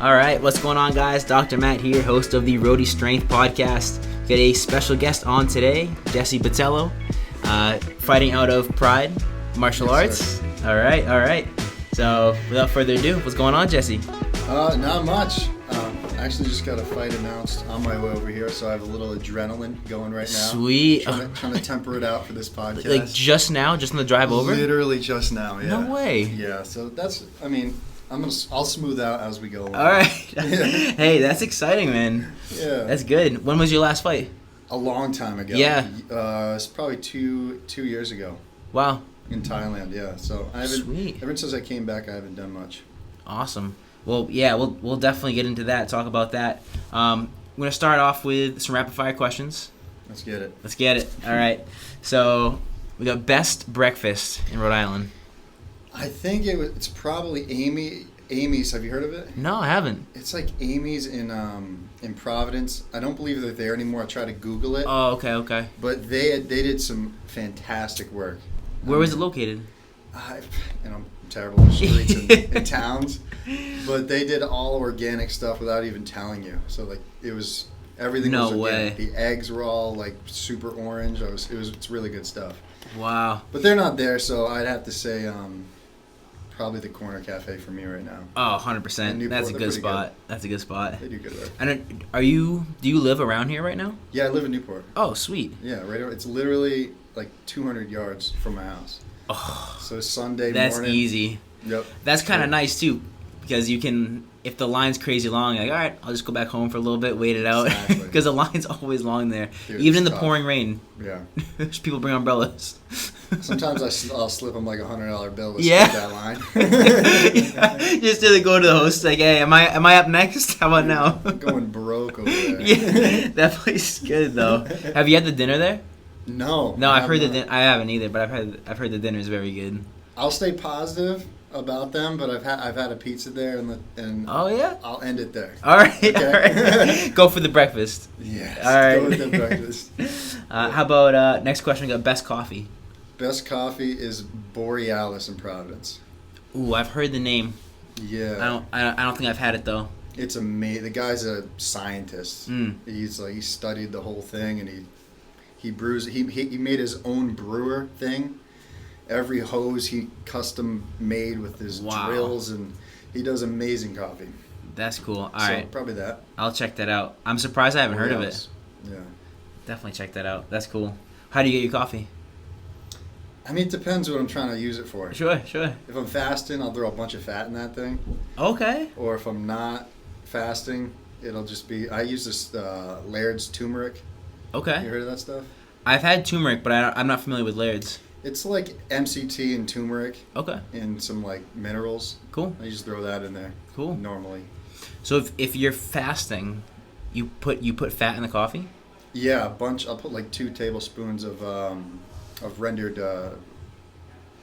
All right, what's going on, guys? Dr. Matt here, host of the Rhode Strength Podcast. Got a special guest on today, Jesse Botelho, fighting out of Pride Martial Arts. Sir. All right. So, without further ado, what's going on, Jesse? Not much. I actually just got a fight announced on my way over here, so I have a little adrenaline going right now. Sweet. Trying to temper it out for this podcast. Like just now, just on the drive over? Literally just now, yeah. No way. Yeah, so that's, I'll smooth out as we go along. All right. Yeah. Hey, that's exciting, man. Yeah. That's good. When was your last fight? A long time ago. Yeah. It's probably two years ago. Wow. In Thailand, yeah. So I haven't. Sweet. Ever since I came back, I haven't done much. Awesome. Well, yeah, we'll definitely get into that, talk about that. I'm going to start off with some rapid-fire questions. Let's get it. All right. So we got best breakfast in Rhode Island. I think it's probably Amy's. Have you heard of it? No, I haven't. It's like Amy's in Providence. I don't believe they're there anymore. I tried to Google it. Oh, okay. But they did some fantastic work. Where was it located? I'm terrible with streets and towns, but they did all organic stuff without even telling you. So like everything was organic. The eggs were all like super orange. It's really good stuff. Wow. But they're not there, so I'd have to say probably the Corner Cafe for me right now. Oh, 100%. That's a good spot. Good. That's a good spot. They do good work. And do you live around here right now? Yeah, I live in Newport. Oh, sweet. Yeah, right. It's literally like 200 yards from my house. Oh, so Sunday that's morning. easy. Yep. That's kind of nice too, because you can, if the line's crazy long, you're like, all right, I'll just go back home for a little bit, wait it out, because the line's always long there, Dude, even in the tough. pouring rain. Yeah. People bring umbrellas. Sometimes I'll slip them like $100 bill to skip that line. Yeah. Just to go to the host like, hey, am I up next? How about now? I'm going broke over there. Yeah, that place is good though. Have you had the dinner there? No. I've heard I haven't either, but I've heard the dinner is very good. I'll stay positive about them, but I've had a pizza there and oh yeah, I'll end it there. All right, Okay? all right. Go for the breakfast. Yes. All right. Go with the breakfast. How about next question? We got best coffee. Best coffee is Borealis in Providence. Ooh, I've heard the name. Yeah. I don't think I've had it though. It's amazing. The guy's a scientist. He studied the whole thing, and he brews. He made his own brewer thing. Every hose he custom made with his drills, and he does amazing coffee. That's cool. All so right. Probably that. I'll check that out. I'm surprised I haven't heard of it. Yeah. Definitely check that out. That's cool. How do you get your coffee? It depends what I'm trying to use it for. Sure. If I'm fasting, I'll throw a bunch of fat in that thing. Okay. Or if I'm not fasting, it'll just be. I use this Laird's turmeric. Okay. You heard of that stuff? I've had turmeric, but I'm not familiar with Laird's. It's like MCT and turmeric. Okay. And some minerals. Cool. I just throw that in there. Cool. Normally. So if you're fasting, you put fat in the coffee? Yeah, a bunch. I'll put 2 tablespoons of rendered,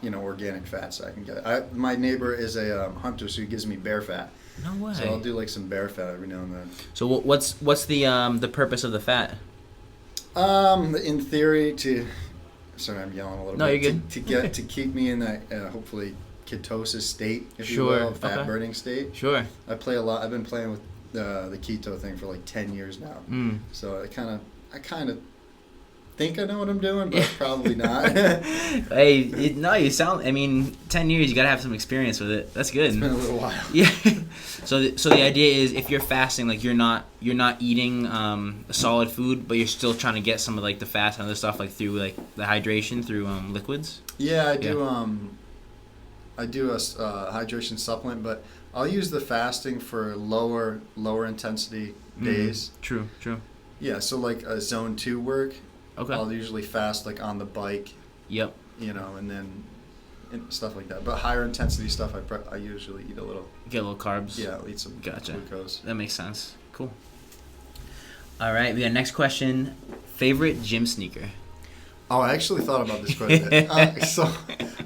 organic fats I can get. My neighbor is a hunter, so he gives me bear fat. No way. So I'll do some bear fat every now and then. So what's the purpose of the fat? In theory, sorry, I'm yelling a little bit. No, you're good. To keep me in that hopefully ketosis state, if you Sure. will, fat burning state. Sure. I play a lot. I've been playing with the keto thing for 10 years now. So I kind of think I know what I'm doing, but probably not. Hey, you sound. 10 years, you gotta have some experience with it. That's good. It's been a little while. Yeah. So the idea is, if you're fasting, you're not eating solid food, but you're still trying to get some of the fats and other stuff through the hydration through liquids. Yeah, I do. I do a hydration supplement, but I'll use the fasting for lower intensity days. True. Yeah, so a zone 2 work. Okay. I'll usually fast on the bike. Yep. And then stuff like that. But higher intensity stuff, I usually eat a little. Get a little carbs. Yeah, I'll eat some glucose. That makes sense. Cool. All right, we got next question. Favorite gym sneaker? Oh, I actually thought about this quite a bit. So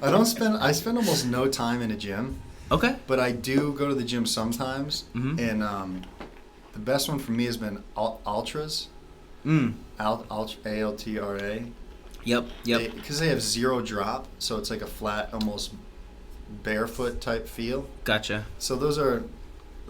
I spend almost no time in a gym. Okay. But I do go to the gym sometimes, and the best one for me has been Ultras. ALTRA. Yep. Because they have 0 drop, so it's like a flat, almost barefoot type feel. Gotcha. So those are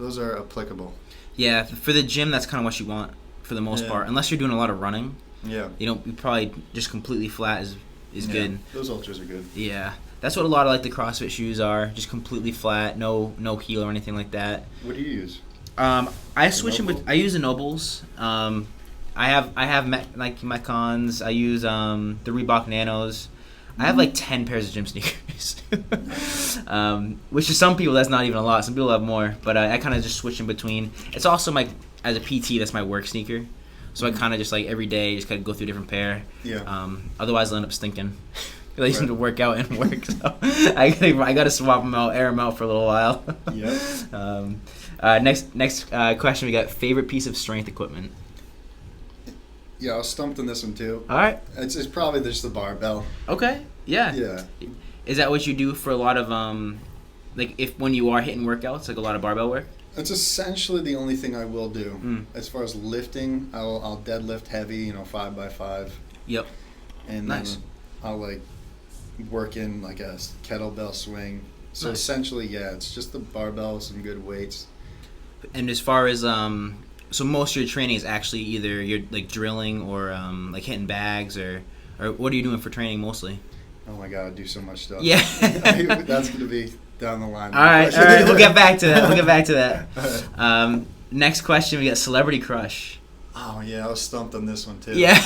those are applicable. Yeah, for the gym, that's kind of what you want for the most part. Unless you're doing a lot of running. Yeah. You probably just completely flat is good. Those Ultras are good. Yeah. That's what a lot of like the CrossFit shoes are, just completely flat, no heel or anything like that. What do you use? I switch them. I use the Nobles. I have like my cons. I use the Reebok Nanos. I have like 10 pairs of gym sneakers, which to some people that's not even a lot. Some people have more, but I kind of just switch in between. It's also as a PT, that's my work sneaker, so I kind of just like every day just kind of go through a different pair. Yeah. Otherwise, I'll end up stinking. I use them to work out and work, so I gotta swap them out, air them out for a little while. Yeah. Next question, we got favorite piece of strength equipment. Yeah, I was stumped on this one too. All right. It's probably just the barbell. Okay. Yeah. Yeah. Is that what you do for a lot of like if when you are hitting workouts, like a lot of barbell work? It's essentially the only thing I will do. As far as lifting, I'll deadlift heavy, 5x5. Yep. And nice. then I'll like work in like a kettlebell swing. So essentially, yeah, it's just the barbell with some good weights. And as far as so most of your training is actually either you're like drilling or like hitting bags or what are you doing for training mostly? Oh my god, I do so much stuff. Yeah. That's going to be down the line. All right. We'll get back to that. Next question, we got celebrity crush. Oh yeah, I was stumped on this one too. Yeah.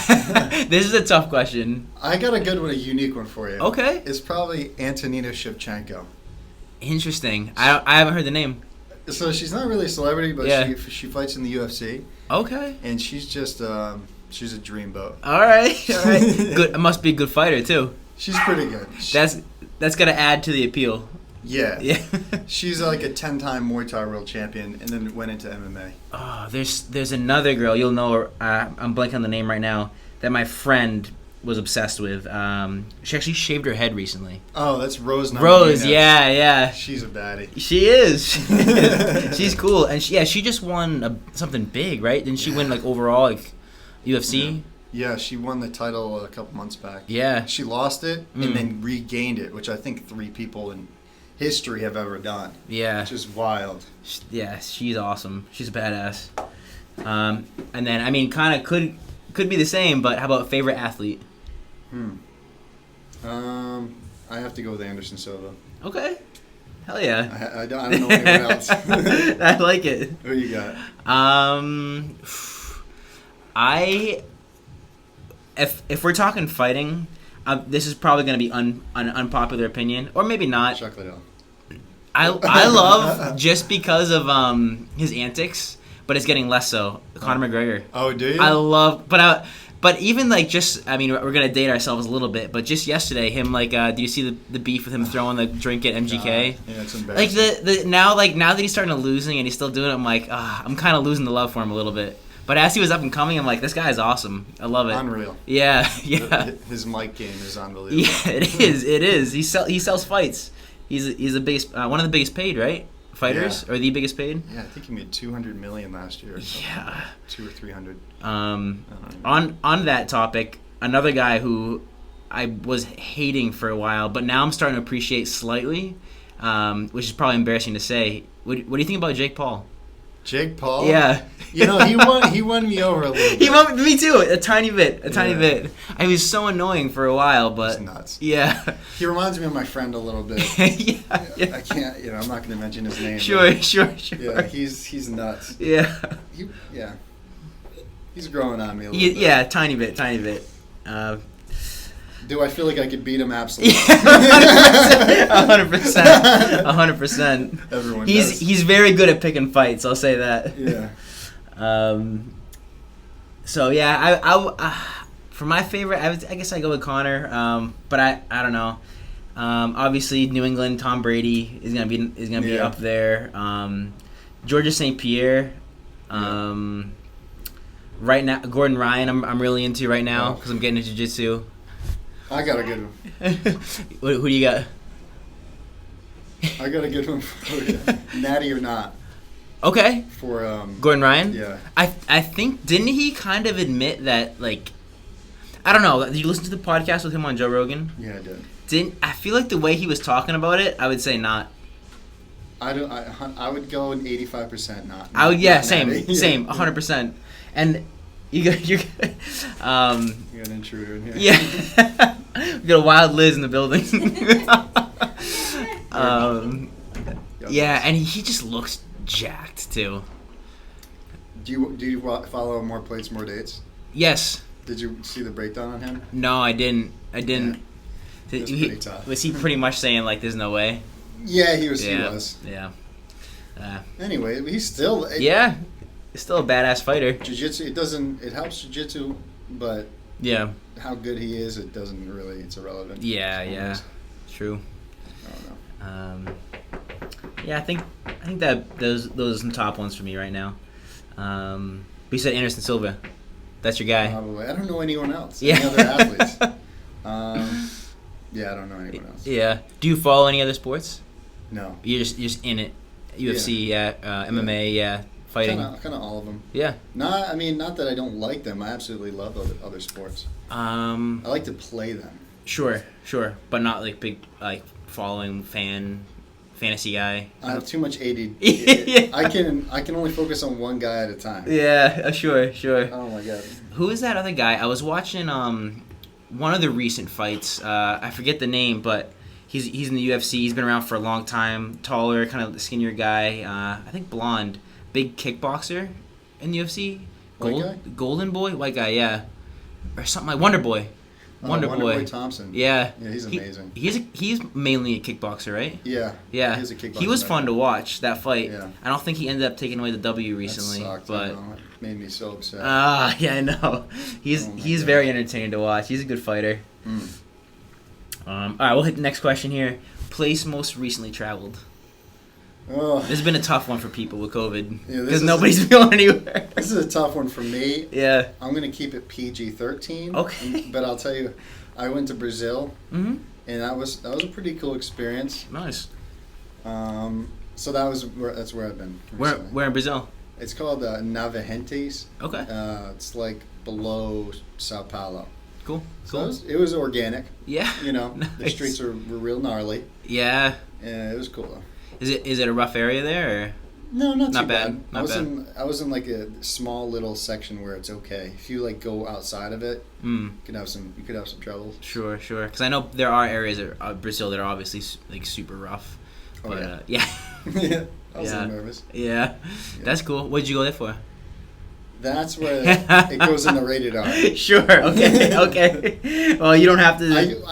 This is a tough question. I got a good one, a unique one for you. Okay. It's probably Antonina Shevchenko. Interesting. I haven't heard the name. So she's not really a celebrity, but she fights in the UFC. Okay. And she's just she's a dreamboat. All right. Good. It must be a good fighter too. She's pretty good. That's gonna add to the appeal. Yeah. Yeah. She's like a 10-time Muay Thai world champion, and then went into MMA. Oh, there's another girl, you'll know her. I'm blanking on the name right now, that my friend was obsessed with. She actually shaved her head recently. Oh, that's Rose. Rose, yeah. She's a baddie. She is. She's cool, and she just won something big, right? Didn't she win like overall like UFC? Yeah, she won the title a couple months back. Yeah. She lost it and then regained it, which I think 3 people in history have ever done. Yeah. Which is wild. Yeah, she's awesome. She's a badass. And then, I mean, kind of could be the same, but how about favorite athlete? I have to go with Anderson Silva. Okay. Hell yeah. I don't know anyone else. I like it. Who you got? If we're talking fighting, this is probably going to be an unpopular opinion, or maybe not. Chuck Liddell. I love just because of his antics, but it's getting less so. Conor McGregor. Oh, do you? I love, but even like just, I mean, we're gonna date ourselves a little bit, but just yesterday, him like, do you see the beef with him throwing the drink at MGK? Yeah, it's embarrassing. Like the now that he's starting to losing and he's still doing it, I'm like, I'm kind of losing the love for him a little bit. But as he was up and coming, I'm like, this guy is awesome. I love it. Unreal. Yeah. His mic game is unbelievable. Yeah, it is. He sells fights. He's a biggest, one of the biggest paid, right? Fighters, or the biggest paid? Yeah, I think he made $200 million last year. Or yeah, 200 or 300. On that topic, another guy who I was hating for a while, but now I'm starting to appreciate slightly, which is probably embarrassing to say. What do you think about Jake Paul? Jake Paul? Yeah. He won me over a little bit. He won me too, a tiny bit. I was so annoying for a while, but... He's nuts. Yeah. He reminds me of my friend a little bit. Yeah. I can't, I'm not going to mention his name. Sure. Yeah, he's nuts. Yeah. He's growing on me a little bit. Yeah, tiny bit. Do I feel like I could beat him? Absolutely. 100%. Everyone does. He's very good at picking fights, I'll say that. Yeah. So yeah, I for my favorite, I guess I go with Conor. But I don't know. Obviously New England, Tom Brady is gonna be up there. Georgia St. Pierre. Right now, Gordon Ryan, I'm really into right now because I'm getting into jiu-jitsu. I got a good one. Who do you got? I got a good one for you. Natty or not. Okay. For Gordon Ryan? Yeah. I think, didn't he kind of admit that, like, I don't know, did you listen to the podcast with him on Joe Rogan? Yeah, I did. I feel like the way he was talking about it, I would say not. I would go an 85% not. I would, yeah, not same, natty. same, 100%. And you're You got an intruder in here. yeah, we got a wild Liz in the building. Yeah, and he just looks jacked too. Do you follow More Plates, More Dates? Yes. Did you see the breakdown on him? No, I didn't. Yeah. It was pretty tough. Was he pretty much saying like, "There's no way"? Yeah, he was. Yeah. He was. Yeah. Anyway, he's still. Yeah, he's still a badass fighter. Jiu-jitsu. It helps jiu-jitsu, but Yeah. how good he is, it doesn't really. It's irrelevant. Yeah. True. I don't know. Yeah, I think that those are some top ones for me right now. But you said Anderson Silva. That's your guy. Probably. I don't know anyone else. Yeah. Any other athletes? Yeah, I don't know anyone else. Yeah. Do you follow any other sports? No. You're just in it. UFC, MMA, yeah, fighting. Kind of all of them. Yeah. Not that I don't like them. I absolutely love other sports. I like to play them. Sure, but not like big like following fantasy guy. I have too much ADD. Yeah. I can only focus on one guy at a time. Yeah, sure. Oh my god. Who is that other guy? I was watching one of the recent fights. I forget the name, but he's in the UFC. He's been around for a long time. Taller, kind of skinnier guy. I think blonde, big kickboxer in the UFC. White guy? Golden Boy, white guy, yeah, or something like Wonder Boy. Wonder Boy Thompson. Yeah. Yeah, he's amazing. He's mainly a kickboxer, right? Yeah. Yeah. He's a kickboxer. He was fun to watch that fight. Yeah. I don't think he ended up taking away the W recently, That sucked. but I know. It made me so upset. yeah, I know. He's God. very entertaining to watch. He's a good fighter. All right, we'll hit the next question here. Place most recently traveled. Oh. This has been a tough one for people with COVID Yeah, because nobody's going anywhere. This is a tough one for me. Yeah. I'm gonna keep it PG-13. Okay. But I'll tell you, I went to Brazil, Mm-hmm. and that was a pretty cool experience. Nice. So that's where I've been. Where recently. in Brazil? It's called Navegentes. Okay. It's like below Sao Paulo. Cool. So it was organic. Yeah. You know, the Nice. streets were real gnarly. Yeah. Yeah, it was cool though. Is it a rough area there? Or? No, not too Not bad. bad. Not I was in like a small little section where it's okay. If you like go outside of it, you could have some trouble. Sure. Because I know there are areas of Brazil that are obviously like super rough. Oh, But, yeah. yeah. Yeah, I was a Yeah. little nervous. Yeah. That's cool. What did you go there for? That's where it goes in the rated R. Sure. Okay. Well, you don't have to.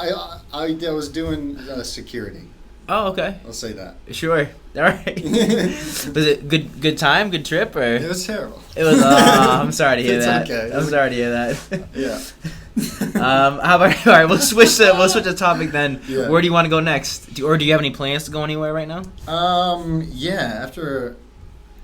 I was doing security. Oh, okay. I'll say that. Sure. All right. Was it good time? Good trip? Or It was terrible. it was. I'm sorry to hear It's that. okay. I'm sorry to hear that. Yeah. How about all right? We'll switch the topic then. Yeah. Where do you want to go next? Do you have any plans to go anywhere right now? Yeah. After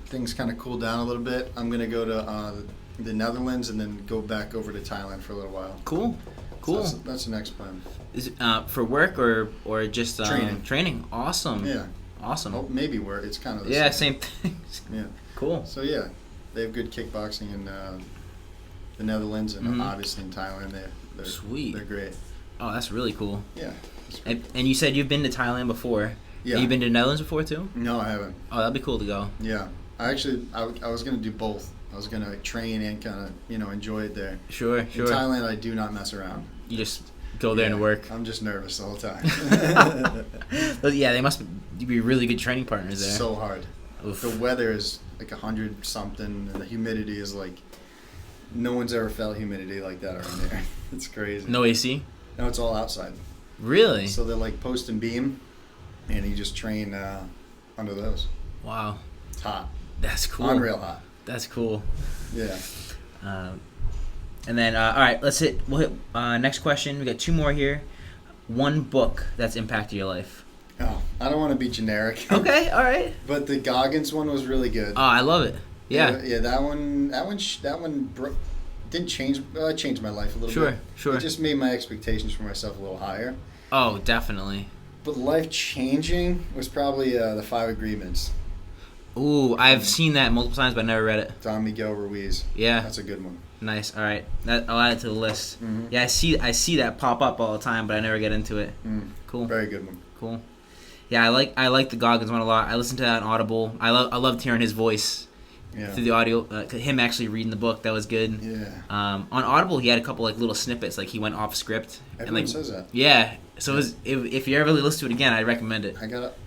things kind of cool down a little bit, I'm gonna go to the Netherlands and then go back over to Thailand for a little while. Cool. So that's the next plan. Is it, for work or just Training. Training. Awesome. Yeah. Awesome. Oh, maybe work. It's kind of the Yeah. same. Same thing. Yeah. Cool. So yeah, they have good kickboxing in the Netherlands and obviously in Thailand. They're Sweet. They're great. Oh, that's really cool. Yeah. And you said you've been to Thailand before. Yeah. Have you been to the Netherlands before too? No, I haven't. Oh, that'd be cool to go. Yeah. I was gonna do both. I was gonna train and kind of enjoy it there. Sure. In Thailand, I do not mess around. You just go there and work. I'm just nervous the whole time. But yeah, they must be really good training partners there. So hard. Oof. The weather is like 100 something, and the humidity is like no one's ever felt humidity like that around there. It's crazy. No AC? No, it's all outside. Really? So they're like post and beam, and you just train under those. Wow. It's hot. That's cool. Unreal hot. That's cool. Yeah. And then, all right, we'll hit next question. We got two more here. One book that's impacted your life. Oh, I don't want to be generic. Okay, all right. But the Goggins one was really good. Oh, I love it. Yeah. Yeah, that one didn't change. Well, it changed my life a little bit. Sure. It just made my expectations for myself a little higher. Oh, definitely. But life changing was probably the 5 Agreements. Ooh, I've seen that multiple times, but I never read it. Don Miguel Ruiz. Yeah. That's a good one. Nice. All right. I'll add it to the list. Mm-hmm. Yeah, I see that pop up all the time, but I never get into it. Mm. Cool. Very good one. Cool. Yeah, I like the Goggins one a lot. I listened to that on Audible. I loved hearing his voice through the audio. Him actually reading the book, that was good. Yeah. On Audible, he had a couple like little snippets, like he went off script. Everyone says that. Yeah. So if you ever really listen to it again, I recommend it.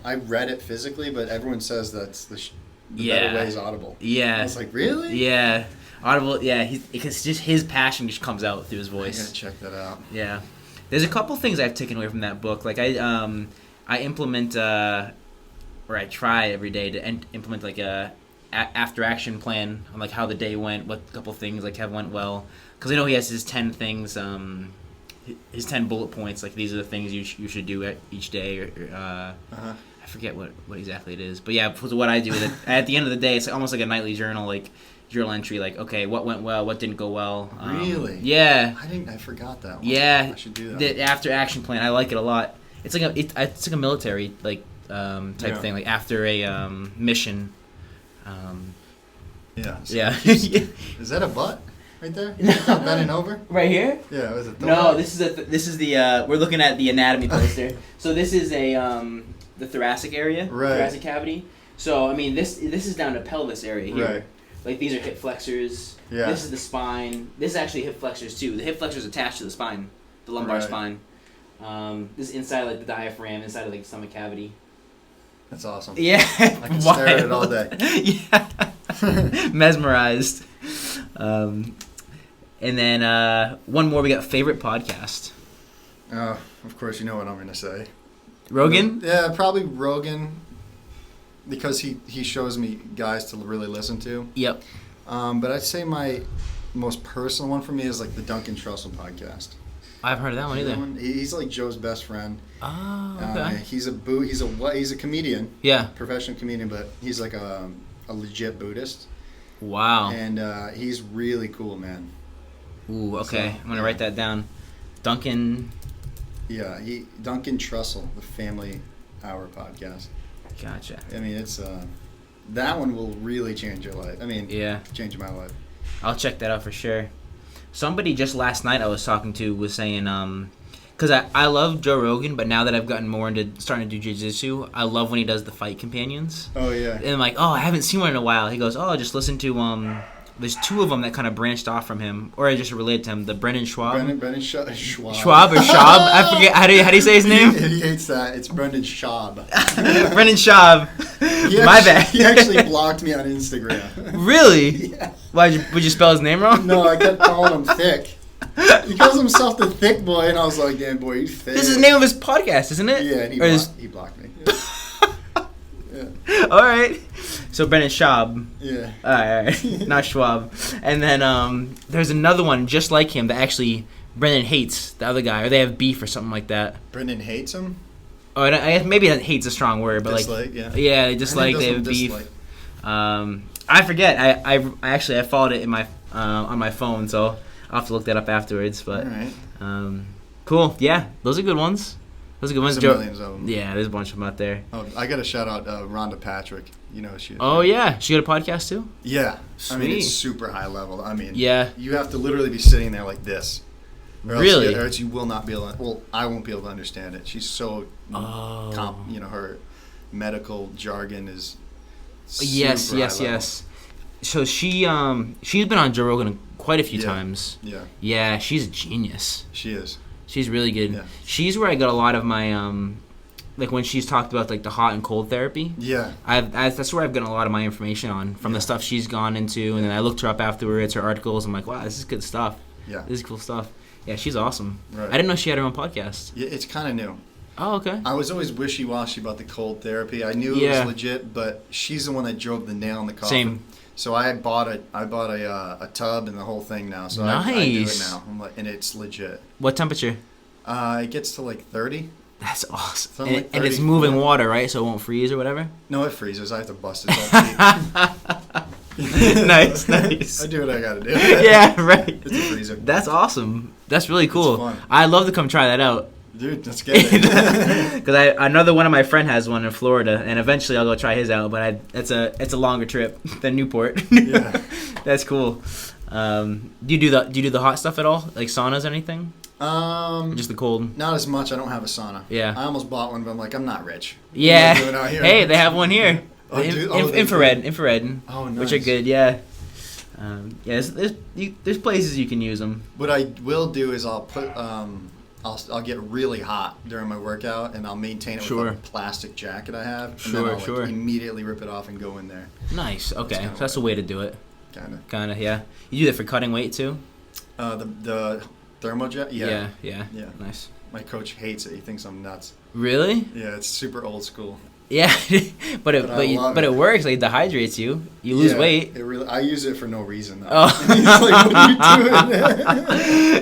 I read it physically, but everyone says that's the better way is Audible. Yeah. I was like, really? Yeah. Audible. Yeah. Because just his passion just comes out through his voice. I gotta check that out. Yeah. There's a couple things I've taken away from that book. Like I implement or I try every day to implement like a after action plan on like how the day went, what couple things like have went well. Because I know he has his 10 things, his 10 bullet points. Like these are the things you should do each day. Or I forget what exactly it is. But yeah, for what I do with it, at the end of the day, it's almost like a nightly journal, like journal entry. Like okay, what went well, what didn't go well. Really? Yeah. I forgot that one. Yeah. I should do that. The after action plan, I like it a lot. It's like a military like type thing, like after a mission. Yeah. So Yeah. Is that a butt right there? Bending over? Right here? Yeah. Was it? No, this is the we're looking at the anatomy poster. So this is the thoracic area, right. Thoracic cavity. So I mean this is down to pelvis area here. Right. Like these are hip flexors. Yeah. This is the spine. This is actually hip flexors too. The hip flexors attached to the spine, the lumbar spine. This is inside like the diaphragm, inside of like the stomach cavity. That's awesome. Yeah. I can stare at it all day. Yeah. Mesmerized. And then one more, we got favorite podcast. Of course, you know what I'm going to say. Rogan? Yeah, probably Rogan, because he shows me guys to really listen to. Yep. But I'd say my most personal one for me is like the Duncan Trussell podcast. I've heard of that one either. He's like Joe's best friend. Oh, okay. He's a comedian. Yeah. Professional comedian, but he's like a legit Buddhist. Wow. And he's really cool, man. Ooh, okay. So, I'm going to write that down. Duncan. Yeah, Duncan Trussell, the Family Hour podcast. Gotcha. I mean, it's that one will really change your life. I mean, yeah, change my life. I'll check that out for sure. Somebody just last night I was talking to was saying, because I love Joe Rogan, but now that I've gotten more into starting to do jiu-jitsu, I love when he does the fight companions. Oh, yeah. And I'm like, I haven't seen one in a while. He goes, just listen to, there's two of them that kind of branched off from him, or I just related to him, the Brendan Schwab. Brendan Schwab. Schwab or Schaub? I forget, how do you say his name? He hates that. It's Brendan Schaub. Brendan Schaub. My bad. He actually blocked me on Instagram. Really? Yeah. Why, would you spell his name wrong? No, I kept calling him Thick. He calls himself the Thick Boy, and I was like, damn, boy, you thick. This is the name of his podcast, isn't it? Yeah, and he blocked me. Yeah. All right. So Brendan Schaub. Yeah. All right. Not Schwab. And then there's another one just like him that actually Brendan hates the other guy, or they have beef or something like that. Brendan hates him? Oh, maybe hate's a strong word, but dislike, like, yeah, they dislike, they have beef. I forget. I actually followed it in my on my phone, so I'll have to look that up afterwards. But all right. Cool. Yeah, those are good ones. Those are good ones. There's millions of them. Yeah, there's a bunch of them out there. Oh, I got to shout out Rhonda Patrick. You know she. Oh yeah, she got a podcast too. Yeah, sweet. I mean it's super high level. I mean, yeah, you have to literally be sitting there like this. Really? Or else you will not be able to. Well, I won't be able to understand it. She's so. Her medical jargon is. Yes. So she's been on Joe Rogan quite a few times. Yeah. Yeah, she's a genius. She is. She's really good. Yeah. She's where I got a lot of my like when she's talked about like the hot and cold therapy. Yeah. That's where I've gotten a lot of my information on from the stuff she's gone into, and then I looked her up afterwards, her articles. I'm like, wow, this is good stuff. Yeah. This is cool stuff. Yeah, she's awesome. Right. I didn't know she had her own podcast. Yeah, it's kind of new. Oh, okay. I was always wishy-washy about the cold therapy. I knew it was legit, but she's the one that drove the nail in the coffin. Same. So I bought a tub and the whole thing now. So nice. I do it now. I'm like, and it's legit. What temperature? It gets to like 30. That's awesome. So And, like 30, and it's moving water, right? So it won't freeze or whatever? No, it freezes. I have to bust it all cheap. Nice. I do what I gotta do. Yeah, right. It's a freezer. That's awesome. That's really cool. It's fun. I'd love to come try that out. Dude, let's get it. Because another one of my friend has one in Florida, and eventually I'll go try his out. But it's a longer trip than Newport. Yeah. That's cool. Do you do the hot stuff at all, like saunas or anything? Just the cold. Not as much. I don't have a sauna. Yeah. I almost bought one, but I'm like, I'm not rich. Yeah. What am I doing out here? Hey, they have one here. Oh, Infrared. Oh, nice. Which are good. Yeah. There's places you can use them. What I will do is I'll put I'll get really hot during my workout, and I'll maintain it with like a plastic jacket I have, and then I'll like immediately rip it off and go in there. Nice. Okay, so that's a way to do it. Kind of. Yeah. You do that for cutting weight too? The thermojet. Yeah. Nice. My coach hates it. He thinks I'm nuts. Really? Yeah, it's super old school. Yeah, but it works. Like, it dehydrates you. You lose weight. I use it for no reason though. Oh. He's like, what are you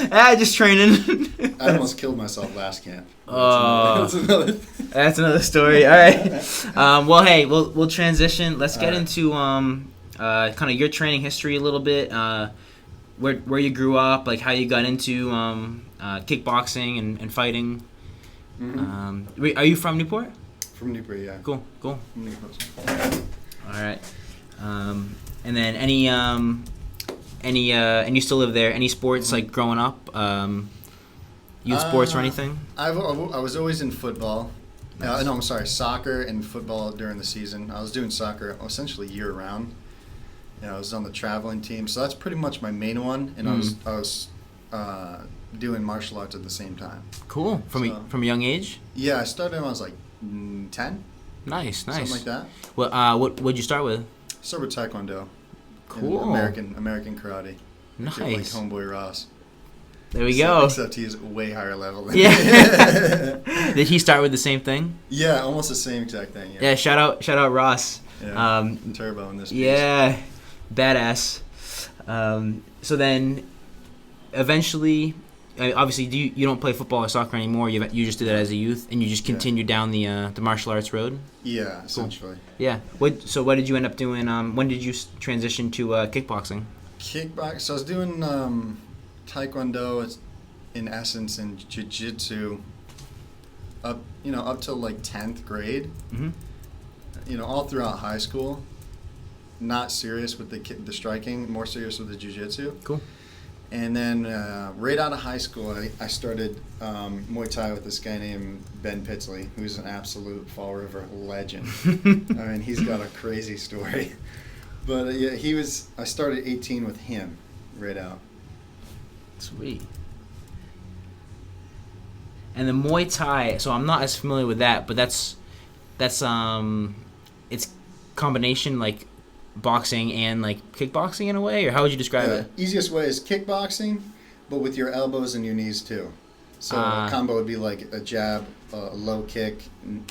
doing? Just training. I almost killed myself last camp. That's another story. All right. Well, hey, we'll transition. Let's get into kind of your training history a little bit. Where you grew up, like how you got into kickboxing and fighting. Mm-hmm. Are you from Newport? From Newport, yeah. Cool. From Newport. All right. And then and you still live there. Any sports like growing up? Youth sports or anything? I was always in football. Nice. No, I'm sorry, soccer and football during the season. I was doing soccer essentially year round. I was on the traveling team, so that's pretty much my main one. And I was doing martial arts at the same time. Cool. From a young age? Yeah, I started when I was like 10. Nice. Something like that. What'd you start with? Started with Taekwondo. Cool. American karate. Nice. Like Homeboy Ross. There we go. Except he is way higher level than me. Did he start with the same thing? Yeah, almost the same exact thing. Yeah. Shout out Ross. Yeah. Turbo in this piece. Yeah. Badass. So then, eventually, obviously, you don't play football or soccer anymore. You just did that as a youth, and you just continued down the martial arts road. Yeah, essentially. Cool. Yeah. So what did you end up doing? When did you transition to kickboxing? Kickboxing. So I was doing Taekwondo, in essence, and jiu-jitsu up till like 10th grade. Mm-hmm. All throughout high school. Not serious with the striking, more serious with the jiu-jitsu. Cool. And then right out of high school, I started Muay Thai with this guy named Ben Pitsley, who's an absolute Fall River legend. I mean, he's got a crazy story. But yeah, I started 18 with him right out. Sweet. And the Muay Thai, so I'm not as familiar with that, but that's it's combination like boxing and like kickboxing in a way, or how would you describe it? Easiest way is kickboxing, but with your elbows and your knees too. So a combo would be like a jab, a low kick,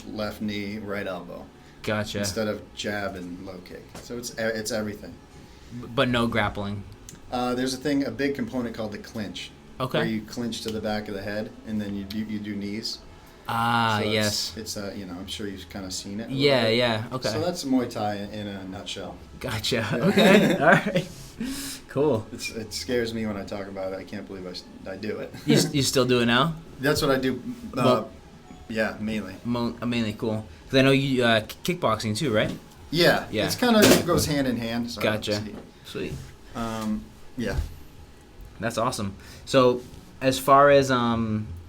left knee, right elbow. Gotcha. Instead of jab and low kick. So it's everything. But no grappling. There's a big component called the clinch. Okay. Where you clinch to the back of the head and then you do knees. So yes. It's I'm sure you've kind of seen it. Yeah. Okay. So that's Muay Thai in a nutshell. Gotcha. Okay. All right. Cool. It scares me when I talk about it. I can't believe I do it. You still do it now? That's what I do. Yeah, mainly. Mainly, cool. Because I know you kickboxing too, right? Yeah. It's kind of goes hand in hand. So gotcha. Sweet. Yeah. That's awesome. So, as far as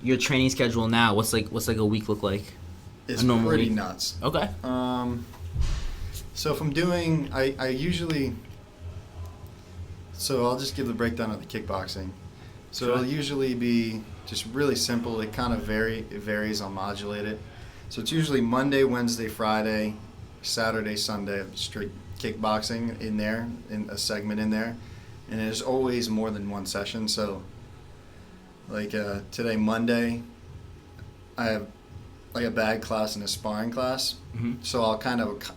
your training schedule now, what's like a week look like? It's pretty nuts. Okay. So if I'm doing, I usually. So I'll just give the breakdown of the kickboxing. So it'll usually be just really simple. It kind of varies. I'll modulate it. So it's usually Monday, Wednesday, Friday, Saturday, Sunday of straight kickboxing in there, in a segment in there. And there's always more than one session. So like today, Monday, I have like a bag class and a sparring class. Mm-hmm. So I'll kind of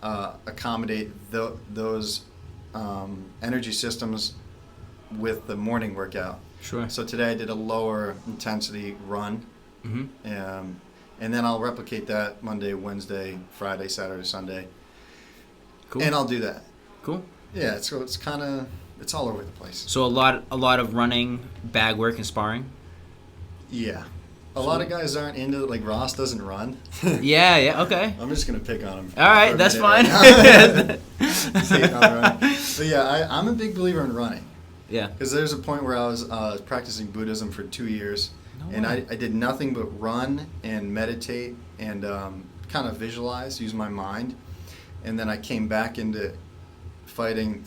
accommodate those energy systems with the morning workout. Sure. So today I did a lower intensity run. Mm-hmm. And then I'll replicate that Monday, Wednesday, Friday, Saturday, Sunday. Cool. And I'll do that. Cool. Yeah, so it's kind of, it's all over the place. So a lot of running, bag work, and sparring? Yeah. A lot of guys aren't into it. Like Ross doesn't run. Yeah, okay. I'm just going to pick on him. All right, that's fine. So yeah, I'm a big believer in running. Yeah. Because there's a point where I was practicing Buddhism for 2 years, and way. I did nothing but run and meditate and kind of visualize, use my mind, and then I came back into fighting,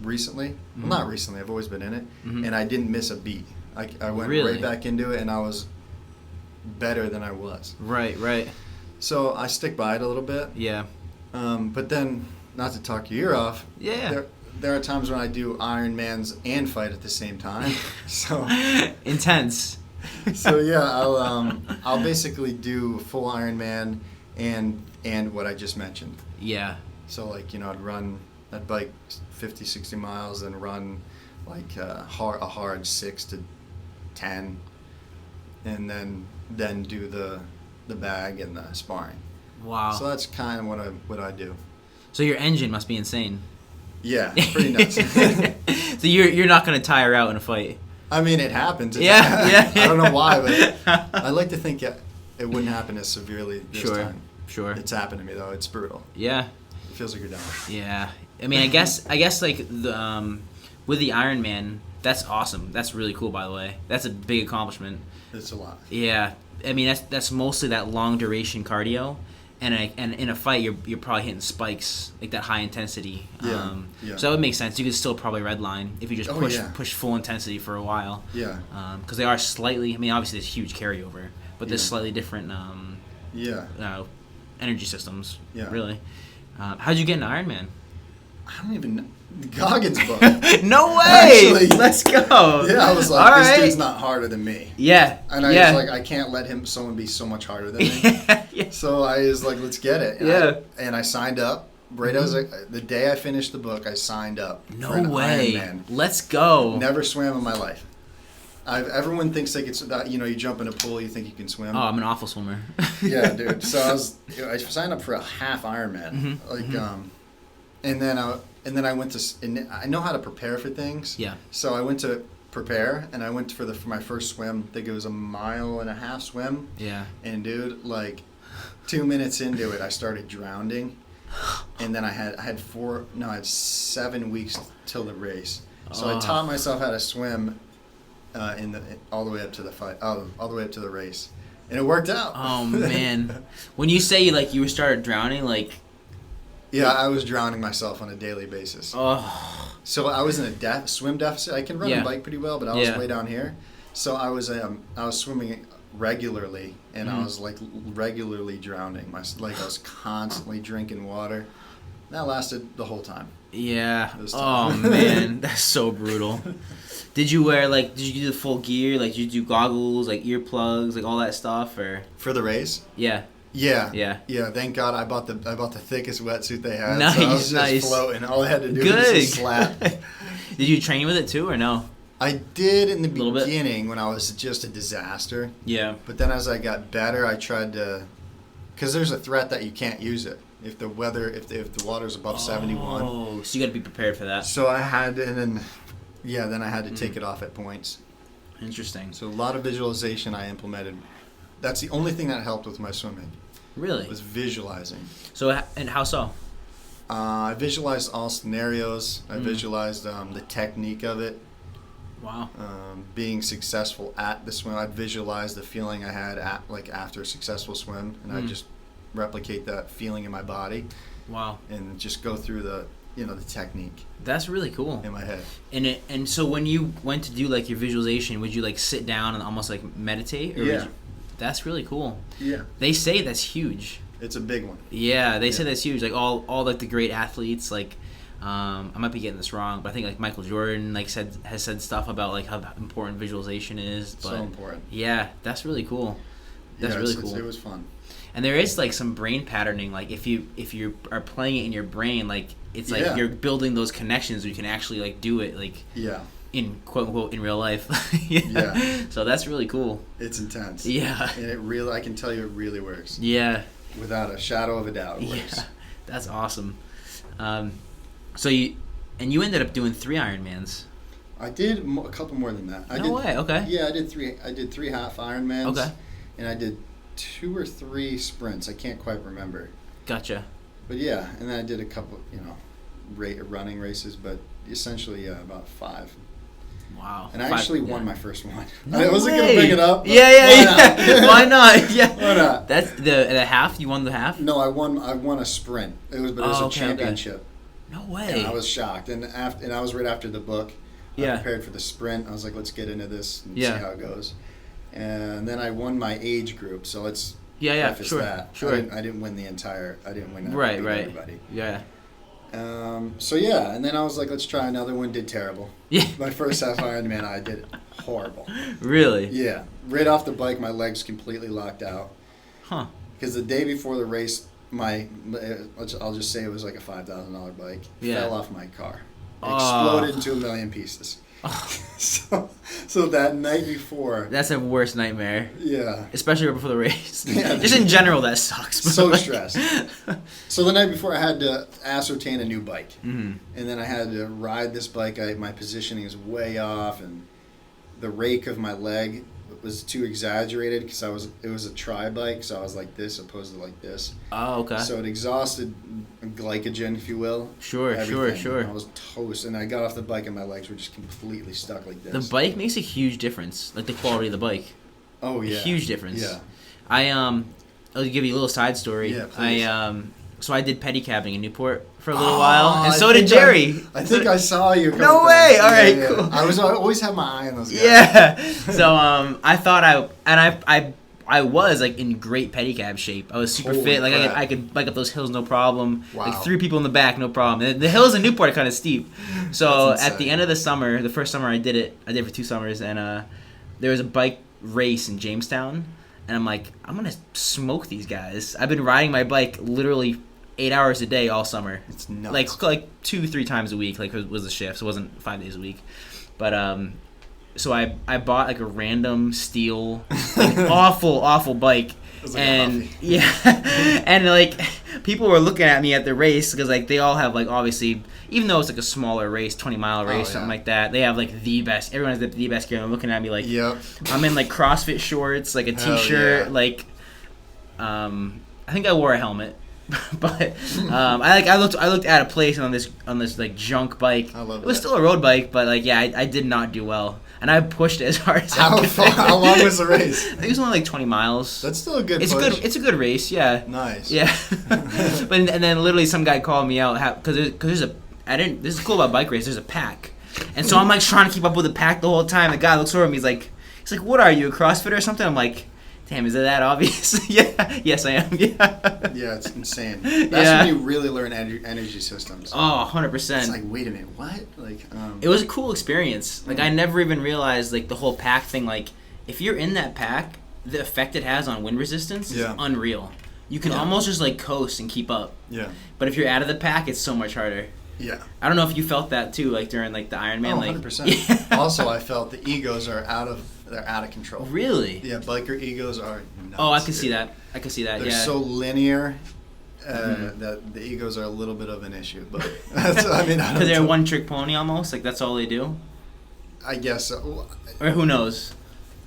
recently. Well, not recently. I've always been in it, and I didn't miss a beat. I went right back into it, and I was better than I was. Right. So I stick by it a little bit. Yeah. But then, not to talk your ear off. Yeah. There are times when I do Ironmans and fight at the same time. So intense. So yeah, I'll basically do full Ironman and what I just mentioned. Yeah. So I'd bike 50, 60 miles and run like a hard 6 to 10, and then do the bag and the sparring. Wow. So that's kind of what I do. So your engine must be insane. Yeah, pretty nuts. So you're not gonna tire out in a fight. I mean, it happens. Yeah. I don't know why, but I like to think it wouldn't happen as severely this time. Sure. It's happened to me though. It's brutal. Yeah. It feels like you're dying. Yeah. I mean, I guess like the with the Ironman, that's awesome. That's really cool, by the way. That's a big accomplishment. It's a lot. Yeah. I mean, that's mostly that long duration cardio. And in a fight, you're probably hitting spikes, like that high intensity. Yeah. So that would make sense. You could still probably redline if you just push full intensity for a while. Yeah. Because they are slightly. I mean, obviously there's huge carryover, but there's slightly different. Energy systems. Yeah. Really. How'd you get into Ironman? I don't even know. Goggins book. No way! Actually, let's go. Yeah, I was like, this dude's not harder than me. Yeah. And I was like, I can't let someone be so much harder than me. Yeah. So I was like, let's get it. And I signed up. Right as the day I finished the book, I signed up. No for an way. Ironman. Let's go. Never swam in my life. Everyone thinks like it's that, you jump in a pool, you think you can swim. Oh, I'm an awful swimmer. Yeah, dude. So I signed up for a half Ironman. And then I went to, and I know how to prepare for things. Yeah. So I went to prepare, and I went for my first swim. I think it was a 1.5 mile swim. Yeah. And dude, like 2 minutes into it, I started drowning, and then I had 7 weeks till the race. So I taught myself how to swim, all the way up to the fight, all the way up to the race, and it worked out. Oh man, when you say you started drowning, like. Yeah, I was drowning myself on a daily basis. Oh. So I was in a swim deficit. I can run and bike pretty well, but I was way down here. So I was swimming regularly, and I was like regularly drowning. I was constantly drinking water. That lasted the whole time. Yeah. Oh man, that's so brutal. Did you wear did you do the full gear? Did you do goggles, earplugs, all that stuff, or for the race? Yeah. Yeah. Thank God I bought the thickest wetsuit they had. Nice, so I was just floating. All I had to do was just slap. Did you train with it too, or no? I did in the beginning when I was just a disaster. Yeah. But then as I got better, I tried to, because there's a threat that you can't use it if the water's above 71. Oh, so you got to be prepared for that. So I had, then I had to take it off at points. Interesting. So a lot of visualization I implemented. That's the only thing that helped with my swimming. Really? Was visualizing. So, and how so? I visualized all scenarios. I visualized the technique of it. Wow. Being successful at the swim. I visualized the feeling I had after a successful swim, and I just replicate that feeling in my body. Wow. And just go through the technique. That's really cool. In my head. And so when you went to do your visualization, would you sit down and almost meditate? Or that's really cool. Yeah. They say that's huge. It's a big one. Yeah, they say that's huge. All the great athletes, I might be getting this wrong, but I think Michael Jordan has said stuff about how important visualization is. But, so important. Yeah, that's really cool. That's really cool. It was fun. And there is some brain patterning. If you are playing it in your brain, it's you're building those connections. You can actually do it. In quote unquote in real life. Yeah. So that's really cool. It's intense. Yeah. And I can tell you it really works. Yeah. Without a shadow of a doubt, it works. Yeah. That's awesome. So you ended up doing 3 Ironmans. I did a couple more than that. No way. Okay. Yeah, I did 3. I did 3 half Ironmans. Okay. And I did 2 or 3 sprints. I can't quite remember. Gotcha. But yeah, and then I did a couple, running races, but essentially about 5. Wow. And I actually won my first one. No I wasn't way. gonna bring it up. Yeah. Why not? Yeah. Why not? That's the half. You won the half. No, I won a sprint. It was a championship. No way. And I was shocked, and I was right after the book. I prepared for the sprint. I was like, let's get into this and see how it goes. And then I won my age group. So let's preface that. Sure. I didn't win the entire. I didn't win. Everybody. Yeah. So yeah, and then I was like, let's try another one. Did terrible. Yeah. My first half Ironman, I did horrible. Really? Yeah. Right off the bike, my legs completely locked out. Huh. Because the day before the race, I'll just say it was like a $5,000 bike. Yeah. Fell off my car. Exploded into a million pieces. So that night before. That's a worst nightmare. Yeah. Especially right before the race. Yeah. Just in general, that sucks. So stressed. So the night before, I had to ascertain a new bike. Mm-hmm. And then I had to ride this bike. My positioning is way off, and the rake of my leg was too exaggerated because it was a tri bike, so I was like this opposed to like this. Oh, okay. So it exhausted glycogen, if you will. Sure. I was toast, and I got off the bike and my legs were just completely stuck like this. The bike makes a huge difference, like the quality of the bike. Oh yeah, a huge difference. Yeah. I'll give you a little side story. Yeah, please. So I did pedicabbing in Newport for a little while, and so I did Jerry. I think I saw you. No way! All right, cool. I always have my eye on those guys. Yeah. So I thought I was like in great pedicab shape. I was super Holy fit. Like crap. I could bike up those hills no problem. Wow. Like 3 people in the back, no problem. And the hills in Newport are kind of steep. So That's at the insane. end of the summer, the first summer I did it for 2 summers, and there was a bike race in Jamestown, and I'm like, I'm gonna smoke these guys. I've been riding my bike literally 8 hours a day all summer. It's nuts. Like 2-3 times a week. Like was the shift. So it wasn't 5 days a week, but so I bought like a random steel, like awful bike. It was like And a Huffy. yeah, and like people were looking at me at the race because like they all have like obviously, even though it's like a smaller race, 20-mile race, something like that, they have like the best. Everyone has the best gear. And they're looking at me like, Yep. I'm in like CrossFit shorts, like a Hell t-shirt, yeah. like I think I wore a helmet. But I looked at a place on this like junk bike. I love it was that. still a road bike, but like I did not do well, and I pushed it as hard as I How could. far? How long was the race? I think it was only like 20 miles. That's still a good It's push. good. It's a good race. Yeah. Nice. Yeah. But and then literally some guy called me out because there's a this is cool about bike race. There's a pack, and so I'm like trying to keep up with the pack the whole time. The guy looks over at me. He's like, what are you, a CrossFitter or something? I'm like, damn, is it that obvious? Yeah. Yes, I am. Yeah. Yeah, it's insane. That's when you really learn energy systems. Oh, 100%. It's like, wait a minute, what? Like, It was a cool experience. Like, I never even realized, like, the whole pack thing. Like, if you're in that pack, the effect it has on wind resistance is unreal. You can almost just, like, coast and keep up. Yeah. But if you're out of the pack, it's so much harder. Yeah. I don't know if you felt that, too, like, during, like, the Ironman. Oh, like, 100%. Yeah. Also, I felt the egos are out of control. Really? Yeah, biker egos are nuts. Oh, I can see that. They're yeah. so linear that the egos are a little bit of an issue. But that's, I mean, Because they're a one-trick pony almost? Like, that's all they do? I guess so. Or who knows?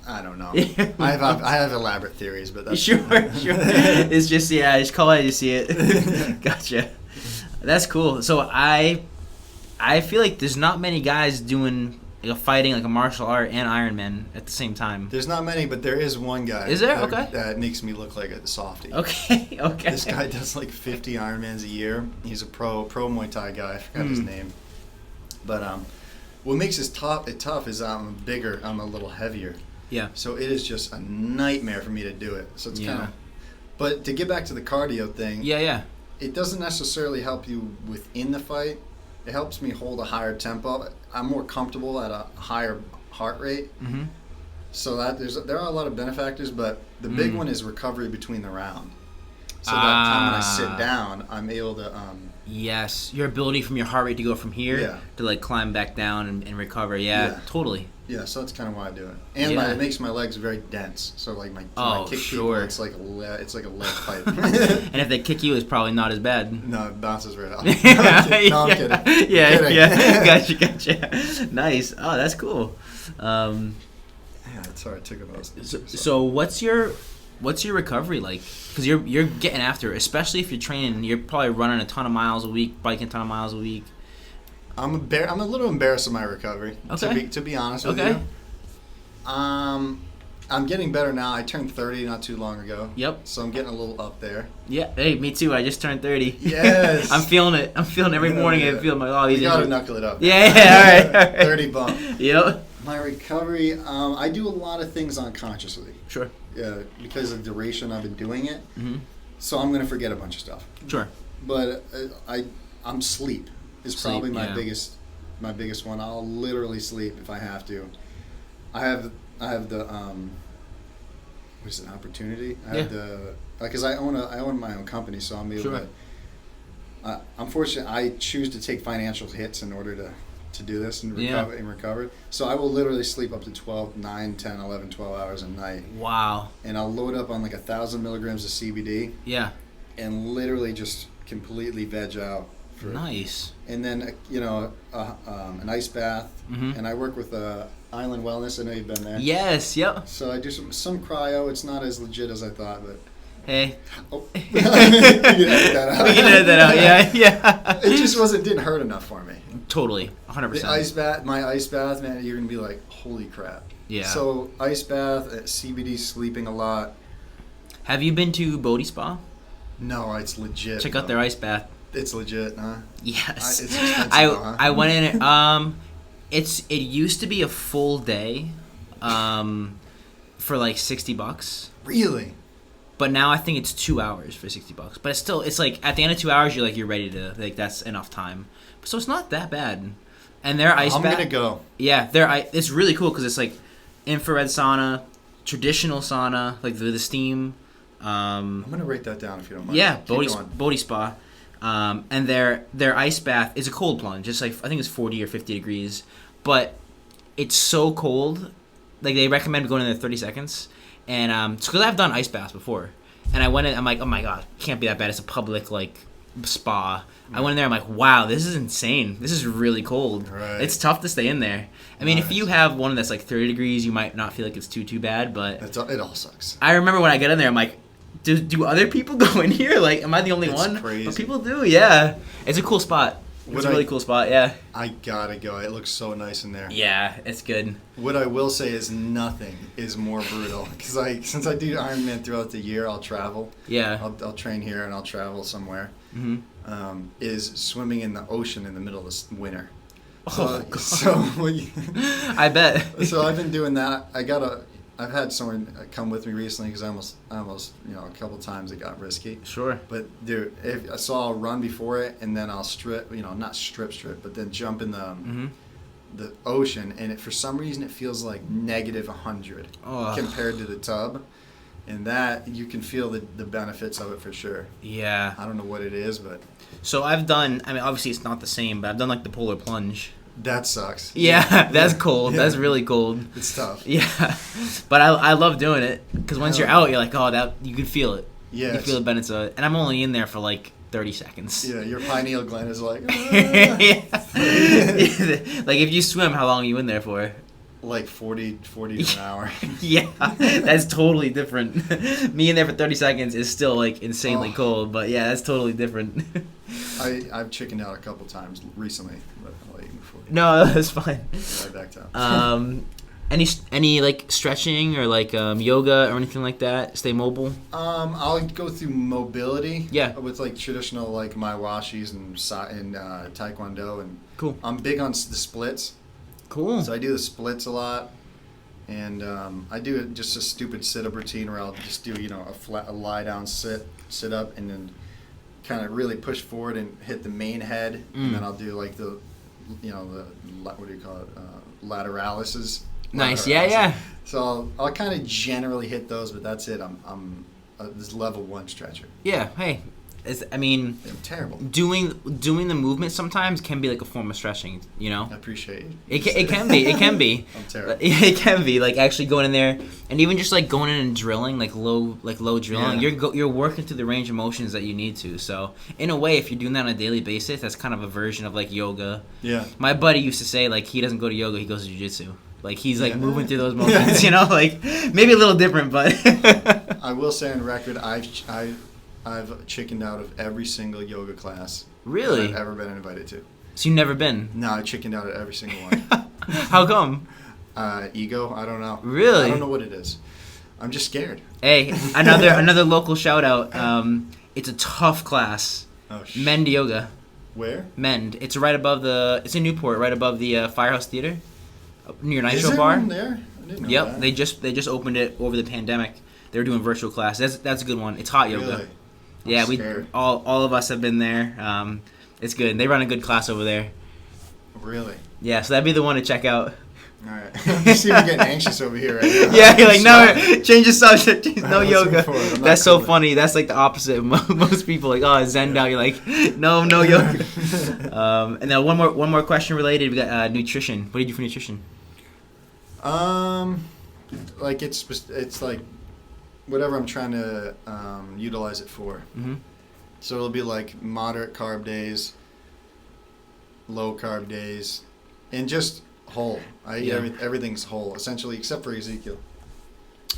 I don't know. I have elaborate theories, but that's Sure. It's just, just call it as you see it. Gotcha. That's cool. So I feel like there's not many guys doing like a fighting, like a martial art and Ironman at the same time. There's not many, but there is one guy. Is there? That makes me look like a softie. Okay. This guy does like 50 Ironmans a year. He's a pro Muay Thai guy. I forgot his name. But what makes it tough is I'm bigger. I'm a little heavier. Yeah. So it is just a nightmare for me to do it. So it's kind of. But to get back to the cardio thing. Yeah. It doesn't necessarily help you within the fight. It helps me hold a higher tempo. I'm more comfortable at a higher heart rate. Mm-hmm. So there are a lot of benefactors, but the big one is recovery between the round. So that time when I sit down, I'm able to. Yes, your ability from your heart rate to go from here to like climb back down and recover. Yeah, totally. Yeah, so that's kind of why I do it, and it makes my legs very dense. So like my kick people, it's like a leg fight. And if they kick you, it's probably not as bad. No, it bounces right off. No, I'm kidding. Yeah. Gotcha. Nice. Oh, that's cool. Yeah, that's why I took about. So what's your recovery like? Because you're getting after it, especially if you're training. You're probably running a ton of miles a week, biking a ton of miles a week. I'm a little embarrassed of my recovery. Okay. To be honest with you. I'm getting better now. I turned 30 not too long ago. Yep. So I'm getting a little up there. Yeah. Hey, me too. I just turned 30. Yes. I'm feeling it. I'm feeling every morning. I feel my you gotta knuckle it up. Yeah. All right. 30 bump. Yep. My recovery. I do a lot of things unconsciously. Sure. Yeah, because of the duration I've been doing it. Mm-hmm. So I'm gonna forget a bunch of stuff. Sure. But I'm sleep is probably my biggest one. I'll literally sleep if I have to. I have the what is it, opportunity? I have the because I own my own company, so I'm able to. Unfortunately, I choose to take financial hits in order to do this and recover. So I will literally sleep up to 12, 9, 10, 11, 12 hours a night. Wow. And I'll load up on like 1,000 milligrams of CBD. Yeah. And literally just completely veg out. Nice. And then an ice bath. Mm-hmm. And I work with Island Wellness. I know you've been there. Yes. Yep. So I do some cryo. It's not as legit as I thought, but. Hey. Oh. We can edit that out. We can edit that out. Yeah. It just didn't hurt enough for me. Totally. 100%. My ice bath, man, you're gonna be like, holy crap. Yeah. So ice bath, CBD, sleeping a lot. Have you been to Bodhi Spa? No, it's legit. Check out their ice bath. It's legit, huh? Yes. It's expensive, huh? I went in it. It used to be a full day, for like $60. Really? But now I think it's 2 hours for $60. But it's like at the end of 2 hours you're ready to, like, that's enough time. So it's not that bad. And their ice bath. I'm gonna go. Yeah, it's really cool because it's like infrared sauna, traditional sauna, like the steam. I'm gonna write that down if you don't mind. Yeah, Bodhi Spa. And their ice bath is a cold plunge. It's like, I think it's 40 or 50 degrees, but it's so cold. Like, they recommend going in there 30 seconds. And it's because I've done ice baths before, and I went in. I'm like, oh my god, can't be that bad. It's a public like spa. I went in there. I'm like, wow, this is insane. This is really cold. Right. It's tough to stay in there. I mean, if you have one that's like 30 degrees, you might not feel like it's too bad. But it all sucks. I remember when I get in there, I'm like, do other people go in here? Like, am I the only one? Crazy. But people do. Yeah, it's a cool spot. It's a really cool spot, yeah. I gotta go. It looks so nice in there. Yeah, it's good. What I will say is nothing is more brutal. Because since I do Ironman throughout the year, I'll travel. Yeah. I'll train here and I'll travel somewhere. Mm-hmm. Is swimming in the ocean in the middle of winter. Oh, God. So I bet. So I've been doing that. I've had someone come with me recently because I almost, a couple times it got risky. Sure. But dude, I'll run before it and then I'll strip, not strip, but then jump in the ocean, and for some reason it feels like negative 100 compared to the tub, and that you can feel the benefits of it for sure. Yeah. I don't know what it is, but. So I've done. I mean, obviously it's not the same, but I've done like the polar plunge. That sucks. Yeah, that's cold. Yeah. That's really cold. It's tough. Yeah, but I love doing it because once you're out, you're like, oh, that you can feel it. Yeah, you feel the benefits of it, and I'm only in there for like 30 seconds. Yeah, your pineal gland is like. Like if you swim, how long are you in there for? Like 40 to an hour. Yeah, that's totally different. Me in there for 30 seconds is still like insanely cold, but yeah, that's totally different. I've chickened out a couple times recently, but I'll let you move forward. No, that's fine. Right back down. Any like stretching or like yoga or anything like that? Stay mobile. I'll go through mobility. Yeah. With like traditional like maiwashis and taekwondo, and cool. I'm big on the splits. Cool. So I do the splits a lot, and I do just a stupid sit-up routine where I'll just do a lie-down sit up, and then kind of really push forward and hit the main head, and then I'll do like the what do you call it, lateralis. Nice. Yeah. So I'll kind of generally hit those, but that's it. I'm this level 1 stretcher. Yeah. Hey. I'm terrible. Doing the movement sometimes can be like a form of stretching, I appreciate it. It can be. I'm terrible. It can be like actually going in there and even just like going in and drilling, like low drilling. Yeah. You're working through the range of motions that you need to. So in a way, if you're doing that on a daily basis, that's kind of a version of like yoga. Yeah. My buddy used to say like he doesn't go to yoga, he goes to jiu-jitsu. Like he's like moving through those motions, like maybe a little different, but. I will say on record, I've chickened out of every single yoga class really I've ever been invited to. So you've never been? No, I chickened out at every single one. How come? Ego? I don't know. Really? I don't know what it is. I'm just scared. Hey, another local shout out. It's a tough class. Oh, Mend Yoga. Where? Mend. It's right above it's in Newport, right above the Firehouse Theater, near Nitro Is Bar. One there? I didn't know Yep, that. they just opened it over the pandemic. They were doing virtual class. That's a good one. It's hot yoga. Really? Yeah, I'm we scared. all of us have been there. It's good. They run a good class over there. Really? Yeah, so that'd be the one to check out. All right. You see me getting anxious over here right now. Yeah, you're like, no, change the subject. No Let's yoga. move forward. I'm not That's so cool. funny. That's like the opposite. Most people like, oh, zen out. You're like, no yoga. And then one more question related. We got nutrition. What do you do for nutrition? Like it's like whatever I'm trying to utilize it for. Mm-hmm. So it'll be like moderate carb days, low carb days, and just whole. I eat everything's whole essentially, except for Ezekiel.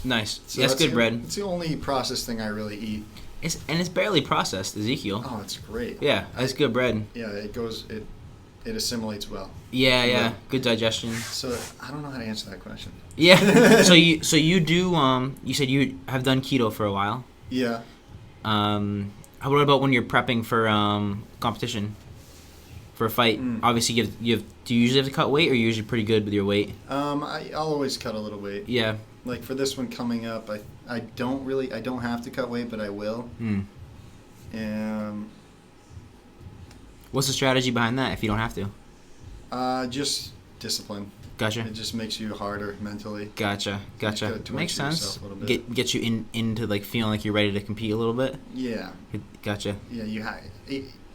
Nice. So that's good bread. It's the only processed thing I really eat. It's barely processed, Ezekiel. Oh, it's great. Yeah, that's good bread. Yeah, it assimilates well. Yeah. Good digestion. So I don't know how to answer that question. Yeah. so you do you said you have done keto for a while. Yeah. What about when you're prepping for competition? For a fight, obviously you have. Do you usually have to cut weight, or are you usually pretty good with your weight? I'll always cut a little weight. Yeah. Like for this one coming up, I don't have to cut weight, but I will. What's the strategy behind that if you don't have to? Just discipline. Gotcha. It just makes you harder mentally. Gotcha. Makes sense. Get you into like feeling like you're ready to compete a little bit. Yeah. Gotcha. Yeah,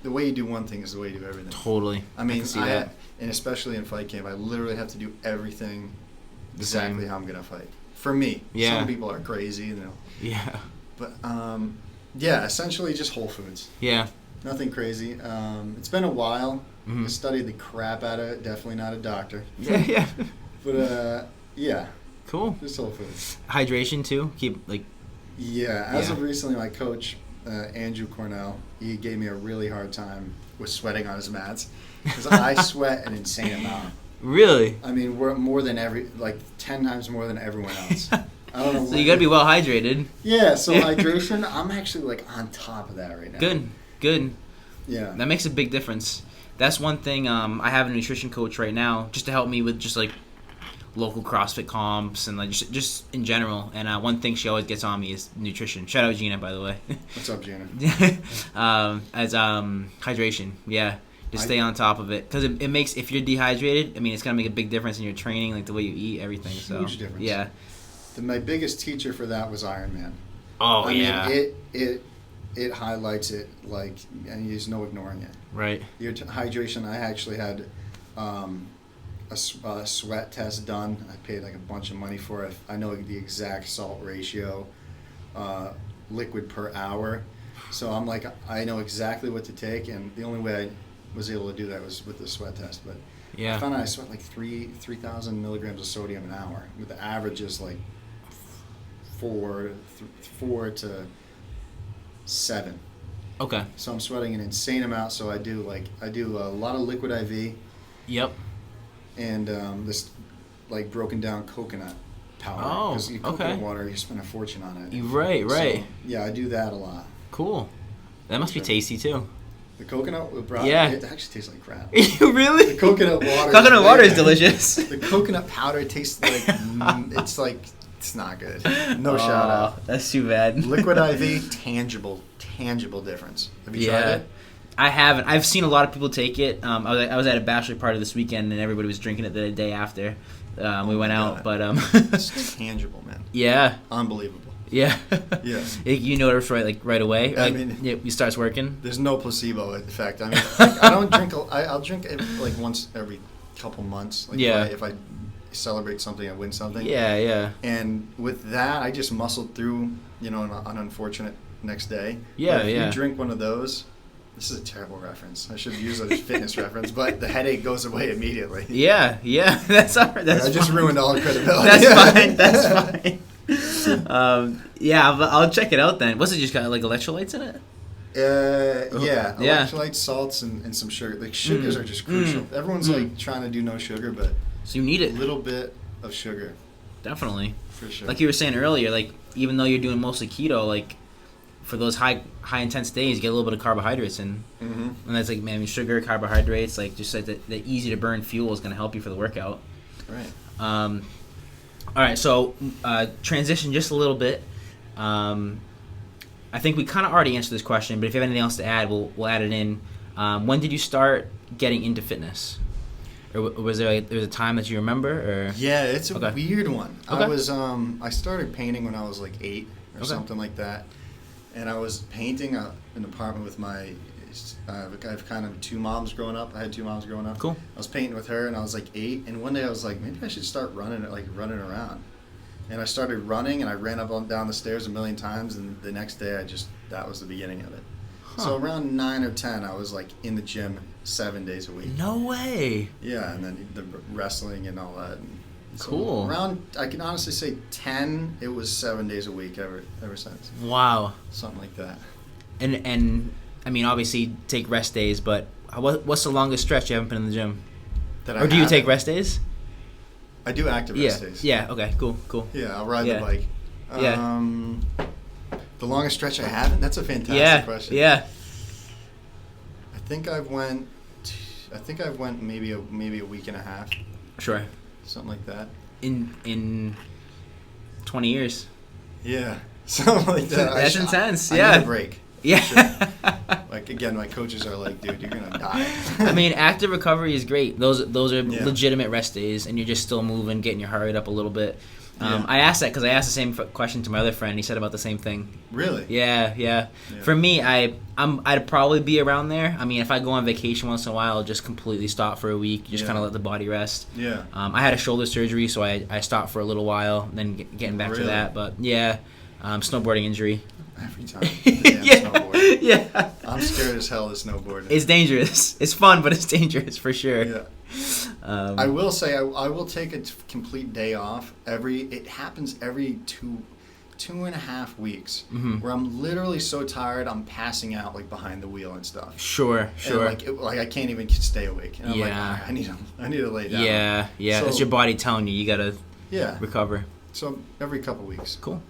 the way you do one thing is the way you do everything. Totally. I mean, can see that. And especially in fight camp, I literally have to do everything exactly same. how I'm gonna fight. For me, Yeah. Some people are crazy, Yeah. But yeah, essentially just whole foods. Yeah. Nothing crazy. It's been a while. Mm-hmm. I studied the crap out of it. Definitely not a doctor. Yeah. But yeah. Cool. Just whole foods. Hydration too. Keep like. Yeah. As of recently, my coach, Andrew Cornell, he gave me a really hard time with sweating on his mats because I sweat an insane amount. Really? I mean, we're more than 10 times more than everyone else. I don't know. So you gotta be well hydrated. Yeah. So hydration, I'm actually like on top of that right now. Good. Yeah. That makes a big difference. That's one thing. I have a nutrition coach right now just to help me with just like local CrossFit comps and like just in general. And one thing she always gets on me is nutrition. Shout out Gina, by the way. What's up, Gina? As hydration. Yeah. Just stay on top of it because it makes, if you're dehydrated, I mean, it's gonna make a big difference in your training, like the way you eat, everything. Huge difference. Yeah. My biggest teacher for that was Ironman. Oh, I yeah. mean, it highlights it like, and there's no ignoring it. Right. Your hydration. I actually had a sweat test done. I paid like a bunch of money for it. I know the exact salt ratio, liquid per hour. So I'm like, I know exactly what to take, and the only way I was able to do that was with the sweat test. But Yeah. I found out I sweat like 3,000 milligrams of sodium an hour, with the average is like 4 to 7. Okay. So I'm sweating an insane amount. So I do a lot of liquid IV. Yep. And this like broken down coconut powder. Oh, Because okay. coconut water, you spend a fortune on it. Right. So, yeah, I do that a lot. Cool. That must be tasty too. The coconut, Yeah. it actually tastes like crap. Really? The coconut water. Coconut water is delicious. The coconut powder tastes like it's not good. No shout out. That's too bad. Liquid IV, tangible difference. Have you tried it? I haven't. I've seen a lot of people take it. I was at a bachelor party this weekend, and everybody was drinking it the day after. We went out, but it's tangible, man. Yeah. Unbelievable. Yeah. Yeah. You notice right away. I Like, mean, it starts working. There's no placebo effect. I mean, like, I don't drink. I'll drink it like once every couple months. Like Yeah. If I celebrate something, I win something. Yeah. And with that, I just muscled through. An unfortunate next day. Yeah, But if yeah. you drink one of those, this is a terrible reference. I should use it as a fitness reference, but the headache goes away immediately. Yeah. That's all right. That's I just fine. ruined all credibility. That's fine. Yeah, I'll check it out then. What's it just got, like electrolytes in it? Yeah, Yeah. electrolytes, salts, and some sugar. Like sugars are just crucial. Everyone's like trying to do no sugar, but So you need a it. little bit of sugar Definitely. for sure. Like you were saying earlier, like even though you're doing mostly keto, like for those high intense days, you get a little bit of carbohydrates in. Mm-hmm. And that's like, man, I mean, sugar, carbohydrates, like just like the easy to burn fuel is going to help you for the workout. Right. All right, so transition just a little bit. I think we kind of already answered this question, but if you have anything else to add, we'll add it in. When did you start getting into fitness? Or was there a time that you remember? Or Yeah, it's a weird one. Okay. I started painting when I was like 8 or something like that, and I was painting an apartment with my. I've kind of two moms growing up. I had two moms growing up. Cool. I was painting with her, and I was like 8, and one day I was like, maybe I should start running around. And I started running, and I ran up and down the stairs a million times, and the next day that was the beginning of it. Huh. So around 9 or 10, I was like in the gym 7 days a week. No way. Yeah, and then the wrestling and all that. And so Cool. Around, I can honestly say 10, it was 7 days a week ever since. Wow. Something like that. And I mean, obviously take rest days, but what's the longest stretch you haven't been in the gym? Or do you take rest days? I do active rest days. Yeah. Okay. Cool. Yeah, I'll ride the bike. Yeah. The longest stretch I haven't? That's a fantastic question. Yeah. I think I've went maybe a week and a half. Sure. Something like that. In 20 years. Yeah. Something like that. That's intense. I Yeah. need a break. Yeah. Sure. Like again, my coaches are like, dude, you're gonna die. I mean, active recovery is great. Those are Yeah. legitimate rest days, and you're just still moving, getting your heart rate up a little bit. Yeah. I asked that because I asked the same question to my other friend. He said about the same thing. Really? Yeah. For me, I'd probably be around there. I mean, if I go on vacation once in a while, I'll just completely stop for a week, just kind of let the body rest. Yeah. I had a shoulder surgery, so I stopped for a little while, then getting back to that. But yeah, snowboarding injury. Every time. Snowboard. Yeah. I'm scared as hell of snowboarding. It's dangerous. It's fun, but it's dangerous for sure. Yeah. I will say I will take a complete day off. It happens every two and a half weeks, where I'm literally so tired I'm passing out like behind the wheel and stuff. Sure. And like I can't even stay awake. And I'm like, I need to lay down. Yeah. So, it's your body telling you gotta recover. So every couple weeks. Cool.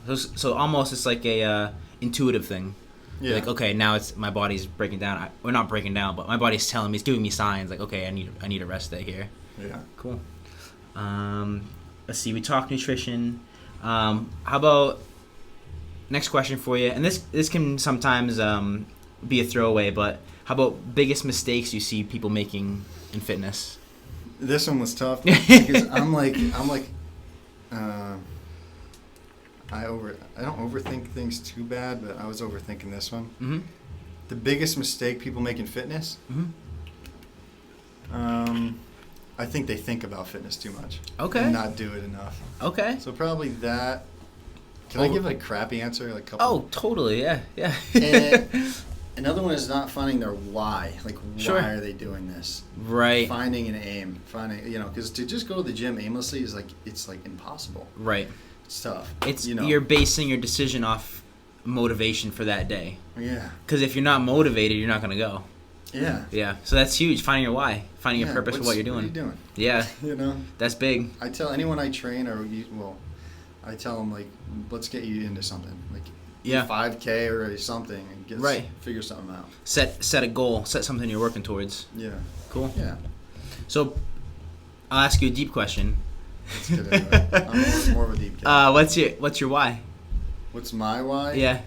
So almost it's like a intuitive thing. Yeah. Like, okay, now it's my body's breaking down. Or not breaking down, but my body's telling me, it's giving me signs like, okay, I need a rest day here. Yeah. Cool. Let's see. We talked nutrition. How about next question for you? And this can sometimes be a throwaway, but how about biggest mistakes you see people making in fitness? This one was tough because I'm like. I don't overthink things too bad, but I was overthinking this one. Mm-hmm. The biggest mistake people make in fitness? I think they think about fitness too much. Okay. And not do it enough. Okay. So probably that. Can I give a crappy answer? Like couple? Oh, totally. Yeah. And another one is not finding their why. Like, why are they doing this? Right. Finding an aim. Because to just go to the gym aimlessly is it's impossible. Right. It's tough. It's you're basing your decision off motivation for that day. Yeah. Because if you're not motivated, you're not going to go. Yeah. Yeah. So that's huge. Finding your why. Finding your purpose for what you're doing. What are you doing? Yeah. That's big. I tell anyone I train I tell them like, let's get you into something like 5K or something and figure something out. Set a goal. Set something you're working towards. Yeah. Cool. Yeah. So I'll ask you a deep question. That's good anyway. I'm more of a deep guy. What's your why? What's my why? Yeah.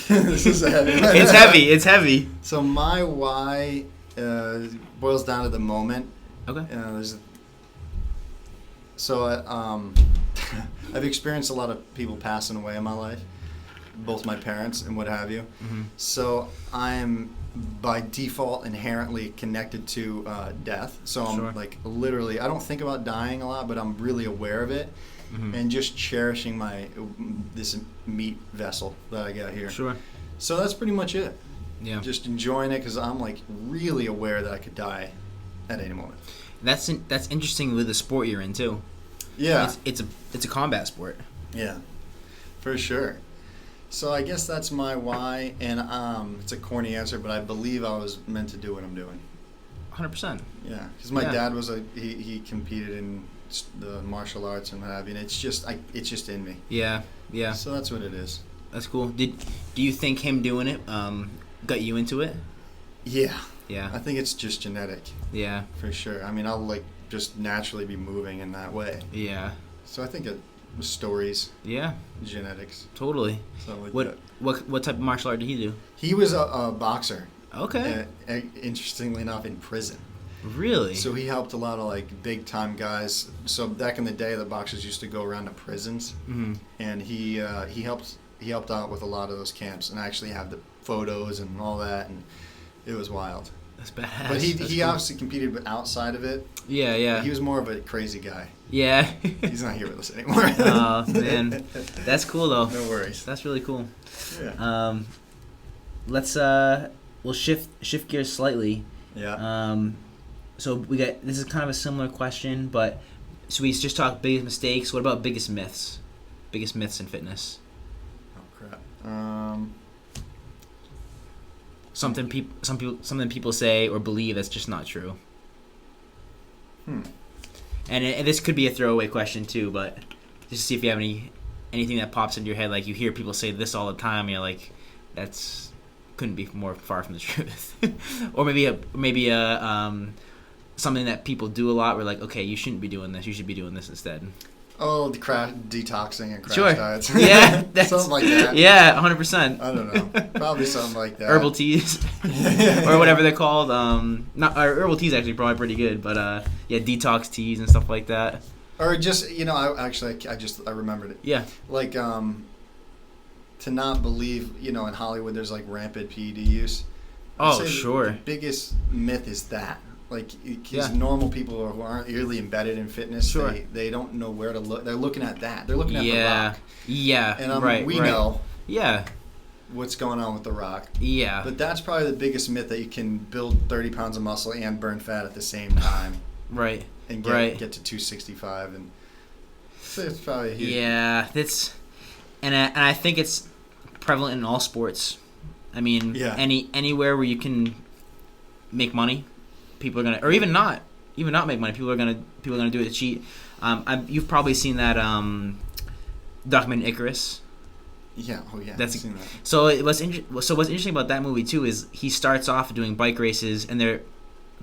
This is heavy. It's heavy. So my why boils down to the moment. Okay. I've experienced a lot of people passing away in my life, both my parents and what have you. Mm-hmm. So I'm by default inherently connected to death. So I'm like literally, I don't think about dying a lot, but I'm really aware of it. Mm-hmm. And just cherishing this meat vessel that I got here. Sure. So that's pretty much it. Yeah. Just enjoying it because I'm like really aware that I could die at any moment. That's interesting with the sport you're in too. Yeah. It's a combat sport. Yeah. For sure. So I guess that's my why, and it's a corny answer, but I believe I was meant to do what I'm doing. 100%. Yeah, because my dad was he competed in the martial arts and what have you, and it's just in me. Yeah, yeah. So that's what it is. That's cool. Do you think him doing it got you into it? Yeah. Yeah. I think it's just genetic. Yeah. For sure. I mean, I'll like just naturally be moving in that way. Yeah. So I think it was stories. Yeah. Genetics. Totally. Something like what that. What type of martial art did he do? He was a boxer. Okay. Interestingly enough, in prison. Really? So he helped a lot of like big time guys. So back in the day, the boxers used to go around to prisons, and he helped out with a lot of those camps, and I actually have the photos and all that, and it was wild. That's badass. But he cool. obviously competed outside of it. Yeah, yeah. He was more of a crazy guy. Yeah. He's not here with us anymore. Oh man, that's cool though. No worries. That's really cool. Yeah. Let's we'll shift gears slightly. Yeah. So this is kind of a similar question, but so we just talked biggest mistakes. What about biggest myths? Biggest myths in fitness. Oh crap. Something people say or believe that's just not true. And this could be a throwaway question too, but just to see if you have anything that pops into your head, like you hear people say this all the time, and you're like, that's couldn't be more far from the truth. Or maybe something that people do a lot. We're like, okay, you shouldn't be doing this. You should be doing this instead. Oh, the detoxing and crash Sure. diets. Yeah, something like that. Yeah, 100%. I don't know. Probably something like that. Herbal teas, or whatever they're called. Herbal teas actually probably pretty good, but yeah, detox teas and stuff like that. Or just I remembered it. Yeah. Like to not believe, in Hollywood there's like rampant PED use. Oh, sure. The biggest myth is that. Like, because normal people who aren't really embedded in fitness, sure. they don't know where to look. They're looking at that. They're looking at The Rock. Yeah. And we know. Yeah. What's going on with The Rock. Yeah. But that's probably the biggest myth, that you can build 30 pounds of muscle and burn fat at the same time. Right. And get to 265, and so it's probably a huge. Yeah, and I think it's prevalent in all sports. I mean, anywhere where you can make money, people are gonna, or even not make money. People are gonna do it to cheat. You've probably seen that documentary Icarus. Yeah. Oh yeah. I've seen that. So what's interesting about that movie too is he starts off doing bike races, and I'm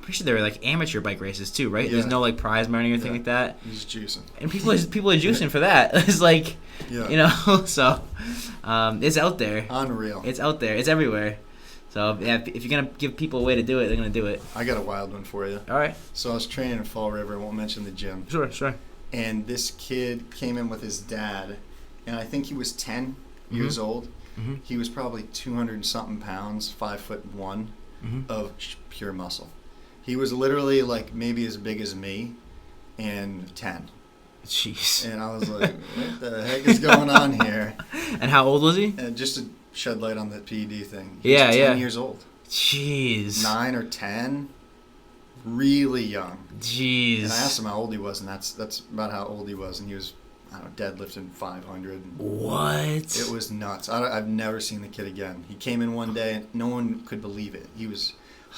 pretty sure they're like amateur bike races too, right? Yeah. There's no like prize money or anything like that. He's juicing. And people are juicing for that. It's like, so it's out there. Unreal. It's out there. It's everywhere. So yeah, if you're gonna give people a way to do it, they're gonna do it. I got a wild one for you. All right. So I was training in Fall River. I won't mention the gym. Sure. And this kid came in with his dad, and I think he was 10 years old. Mm-hmm. He was probably 200 and something pounds, 5'1", of pure muscle. He was literally like maybe as big as me, and 10. Jeez. And I was like, what the heck is going on here? And how old was he? And just to shed light on the PED thing. He was 10 years old. Jeez. 9 or 10. Really young. Jeez. And I asked him how old he was, and that's about how old he was. And he was, I don't know, deadlifting 500. What? It was nuts. I've never seen the kid again. He came in one day, and no one could believe it.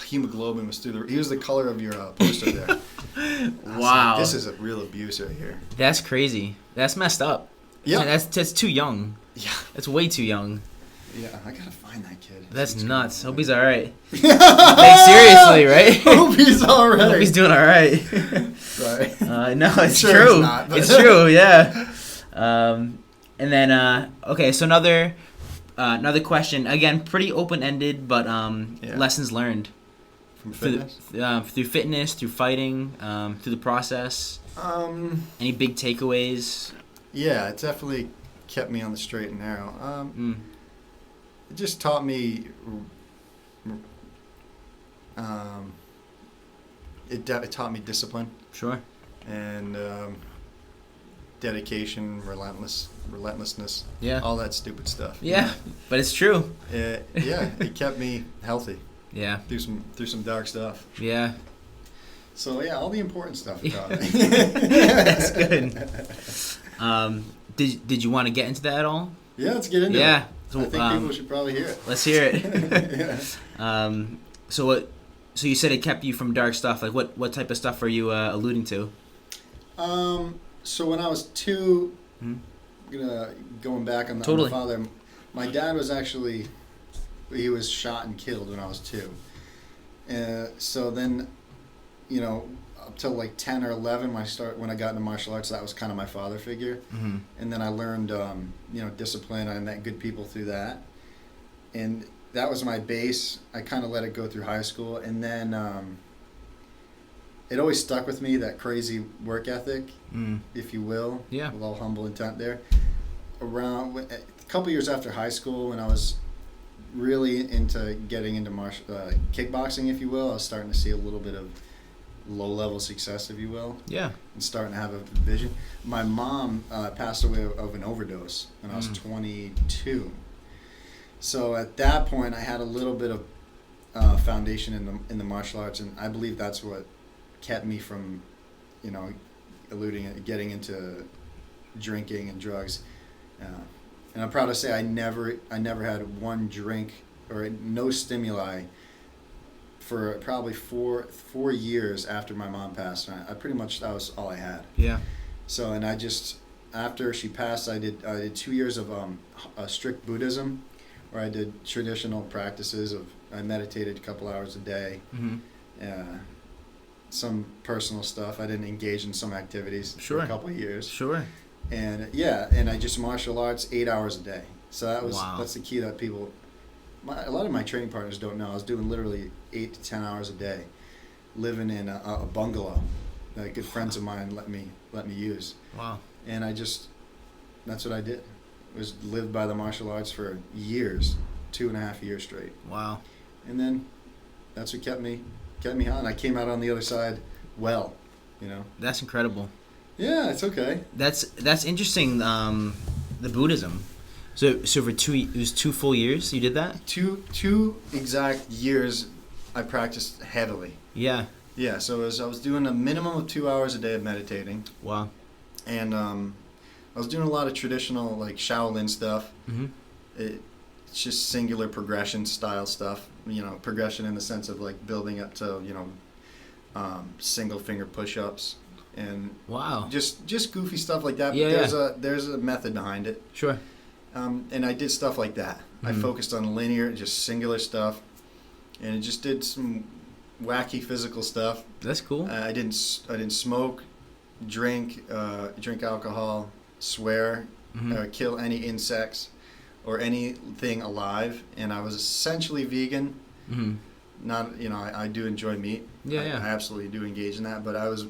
Hemoglobin was through he was the color of your poster there. Wow. Like, this is a real abuse right here. That's crazy. That's messed up. Yeah. That's too young. Yeah. That's way too young. Yeah, I gotta find that kid. That's nuts. Hope he's alright. Like, seriously, right? Hope he's alright. Hope he's doing alright. Right. No, it's sure true. It's not, but. It's true, yeah. And then, okay, so another question. Again, pretty open-ended, but lessons learned. From fitness? Through fitness, through fighting, through the process. Any big takeaways? Yeah, it definitely kept me on the straight and narrow. It just taught me. It taught me discipline. Sure. And dedication, relentlessness. Yeah. All that stupid stuff. Yeah, but it's true. It kept me healthy. Yeah. Through some dark stuff. Yeah. So yeah, all the important stuff it taught me. That's good. Did you want to get into that at all? Yeah, let's get into it. Yeah. So, I think people should probably hear it. Let's hear it. Yeah. So you said it kept you from dark stuff. Like what type of stuff are you alluding to? So when I was 2, going back on Totally. the father, my dad was actually, he was shot and killed when I was 2. So then, up till like 10 or 11, when I got into martial arts, that was kind of my father figure. Mm-hmm. And then I learned, discipline. I met good people through that. And that was my base. I kind of let it go through high school. And then it always stuck with me, that crazy work ethic, if you will. Yeah. With all humble intent there. Around a couple years after high school, when I was really into getting into kickboxing, if you will, I was starting to see a little bit of low-level success, if you will. Yeah. And starting to have a vision. My mom passed away of an overdose when I was 22. So at that point, I had a little bit of foundation in the martial arts, and I believe that's what kept me from, getting into drinking and drugs. And I'm proud to say I never had one drink or no stimuli for probably four years after my mom passed. And I pretty much, that was all I had. Yeah. So, and I just, after she passed, I did 2 years of strict Buddhism, where I did traditional practices I meditated a couple hours a day. Mm-hmm. Some personal stuff. I didn't engage in some activities Sure. for a couple of years. Sure. And and I just martial arts 8 hours a day. So that's the key that people, a lot of my training partners don't know. I was doing literally 8 to 10 hours a day, living in a bungalow that good friends of mine let me use. Wow. And that's what I did. Was lived by the martial arts for years, 2.5 years straight. Wow. And then that's what kept me on. I came out on the other side well, That's incredible. Yeah, it's okay. That's interesting. The Buddhism. So for it was 2 full years you did that? Two exact years I practiced heavily. Yeah. Yeah, so I was doing a minimum of 2 hours a day of meditating. Wow. And I was doing a lot of traditional, like, Shaolin stuff. Mm-hmm. It's just singular progression style stuff. Progression in the sense of, like, building up to, single finger push-ups. And wow. Just goofy stuff like that. Yeah, But there's a method behind it. Sure. And I did stuff like that. Mm-hmm. I focused on linear, just singular stuff. And it just did some wacky physical stuff. That's cool. I didn't smoke, drink alcohol, swear, kill any insects or anything alive, and I was essentially vegan. Mm-hmm. Not, I do enjoy meat. Yeah, I absolutely do engage in that, but I was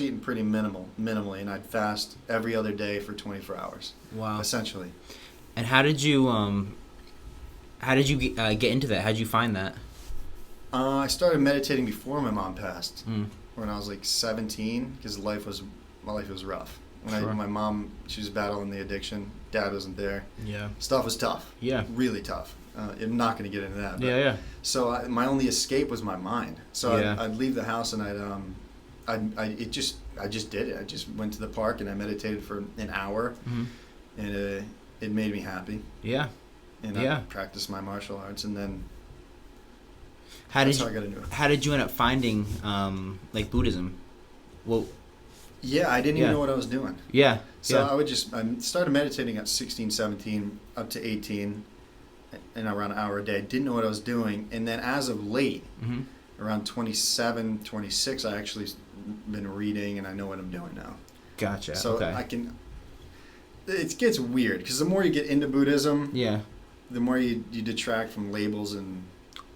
eating pretty minimally, and I'd fast every other day for 24 hours. Wow. Essentially. And how did you get into that? How did you find that? I started meditating before my mom passed, Mm. when I was like 17, because my life was rough. Sure. My mom, she was battling the addiction. Dad wasn't there. Yeah. Stuff was tough. Yeah. Really tough. I'm not going to get into that. But, Yeah. So my only escape was my mind. So Yeah. I'd leave the house and I just did it. I just went to the park and I meditated for an hour, Mm-hmm. and it made me happy. Yeah. And I practiced my martial arts, and then How I got into it. How did you end up finding like Buddhism? Well. Yeah, I didn't even know what I was doing. Yeah. So I started meditating at 16, 17, up to 18, and around an hour a day. I didn't know what I was doing. And then as of late, Mm-hmm. around 27, 26, I actually been reading, and I know what I'm doing now. Gotcha. So okay. it gets weird, because the more you get into Buddhism, Yeah. the more you detract from labels and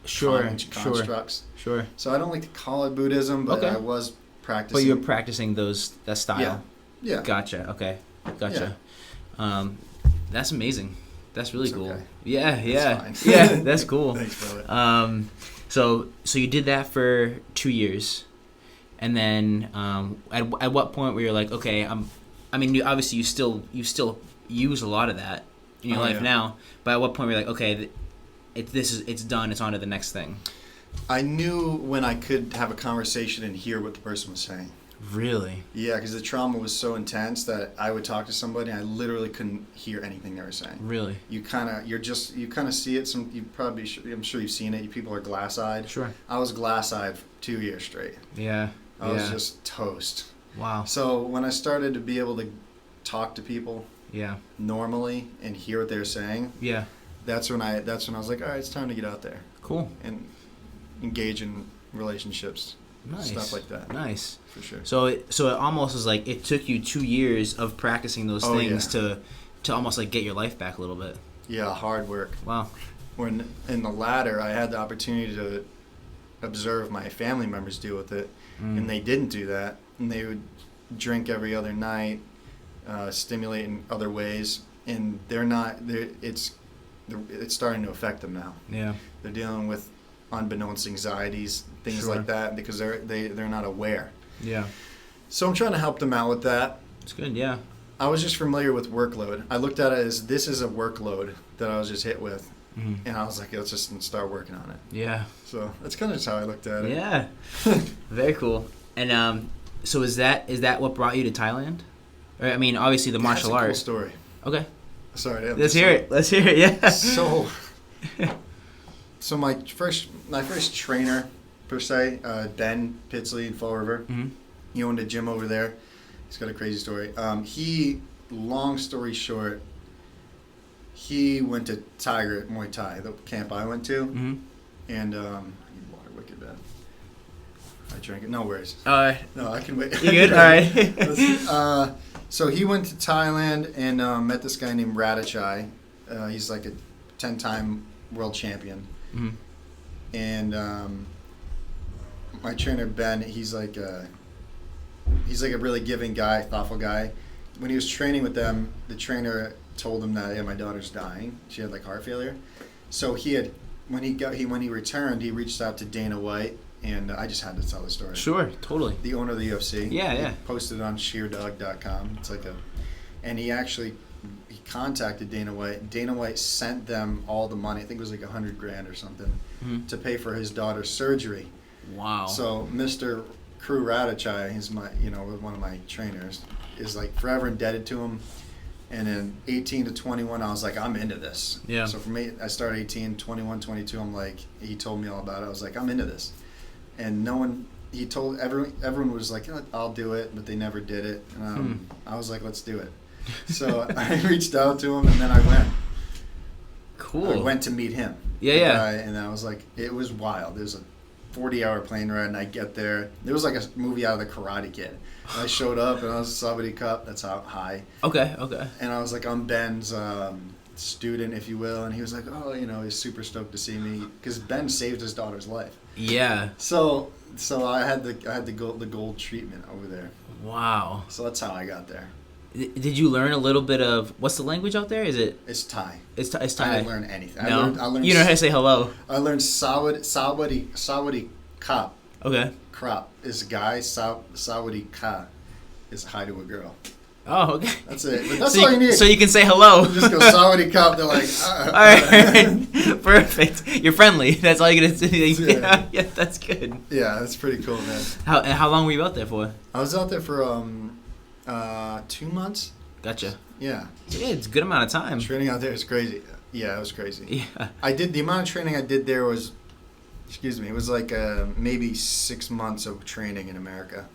constructs. Sure. So I don't like to call it Buddhism, but Okay. I was practicing. But you were practicing that style. Yeah. Gotcha. Okay. Gotcha. That's amazing. That's really It's cool. okay. Yeah. It's fine. Yeah. That's cool. Thanks, brother. So you did that for 2 years, and then at what point were you like, okay, obviously you still use a lot of that in your life now, but at what point were you like, okay, it's done, it's on to the next thing? I knew when I could have a conversation and hear what the person was saying. Really? Yeah, because the trauma was so intense that I would talk to somebody and I literally couldn't hear anything they were saying. Really? You kind of see it. I'm sure you've seen it. People are glass-eyed. Sure. I was glass-eyed for 2 years straight. Yeah. I was just toast. Wow. So when I started to be able to talk to people normally and hear what they're saying, that's when I was like, all right, it's time to get out there. Cool. And engage in relationships. Nice. Stuff like that. Nice. For sure. So it almost was like it took you 2 years of practicing those things to almost like get your life back a little bit. Yeah, hard work. Wow. When in the latter, I had the opportunity to observe my family members deal with it, and they didn't do that, and they would drink every other night, stimulate in other ways, and it's starting to affect them now. Yeah. They're dealing with unbeknownst anxieties, things like that, because they're not aware. Yeah. So I'm trying to help them out with that. It's good, yeah. I was just familiar with workload. I looked at it as this is a workload that I was just hit with. And I was like, let's just start working on it. Yeah. So that's kind of just how I looked at it. Yeah. Very cool. And so is that what brought you to Thailand? Or, I mean, obviously the martial arts. That's a cool story. Okay. Sorry. Let's hear it. Yeah. So my first trainer, per se, Ben Pitsley in Fall River. Mm-hmm. He owned a gym over there. He's got a crazy story. Long story short, he went to Tiger Muay Thai, the camp I went to. Mm-hmm. And I need water wicked bad. I drank it. No worries. No, I can wait. You good? All right. So he went to Thailand and met this guy named Radachai. He's like a 10-time world champion. Mm-hmm. And my trainer Ben, he's like a really giving guy, thoughtful guy. When he was training with them, the trainer told him that my daughter's dying. She had like heart failure. So when he returned, he reached out to Dana White, and I just had to tell the story. Sure, totally. The owner of the UFC. Yeah. He posted it on sheerdog.com. It's like and he contacted Dana White. Dana White sent them all the money. I think it was like $100,000 or something to pay for his daughter's surgery. Wow. So Mr. Crew Radachai, he's one of my trainers, is like forever indebted to him. And in 18 to 21, I was like, I'm into this. Yeah. So for me, I started 18, 21, 22. I'm like, he told me all about it. I was like, I'm into this. And he told everyone was like, I'll do it, but they never did it. And I was like, let's do it. So I reached out to him, and then I went. Cool. I went to meet him. Yeah. And I was like, it was wild. There's a 40-hour plane ride, and I get there. It was like a movie out of The Karate Kid. And I showed up, and I was a Sabadi Cup. That's how high. Okay. And I was like, I'm Ben's student, if you will. And he was like, oh, he's super stoked to see me because Ben saved his daughter's life. Yeah. So I had the gold treatment over there. Wow. So that's how I got there. Did you learn a little bit of what's the language out there? It's Thai. It's Thai. I didn't learn anything. No? I learned you know how to say hello. I learned Sawadi Kap. Okay. Krop is a guy. Sawadi Ka is hi to a girl. Oh, okay. That's it. But that's all you need. So you can say hello. You just go Sawadi Kap. They're like, all right. Perfect. You're friendly. That's all you're gonna say. Yeah, that's good. Yeah, that's pretty cool, man. How long were you out there for? I was out there for 2 months. Gotcha. Yeah. Yeah, it's a good amount of time. Training out there is crazy. Yeah, it was crazy. Yeah. The amount of training I did there was, it was like maybe 6 months of training in America.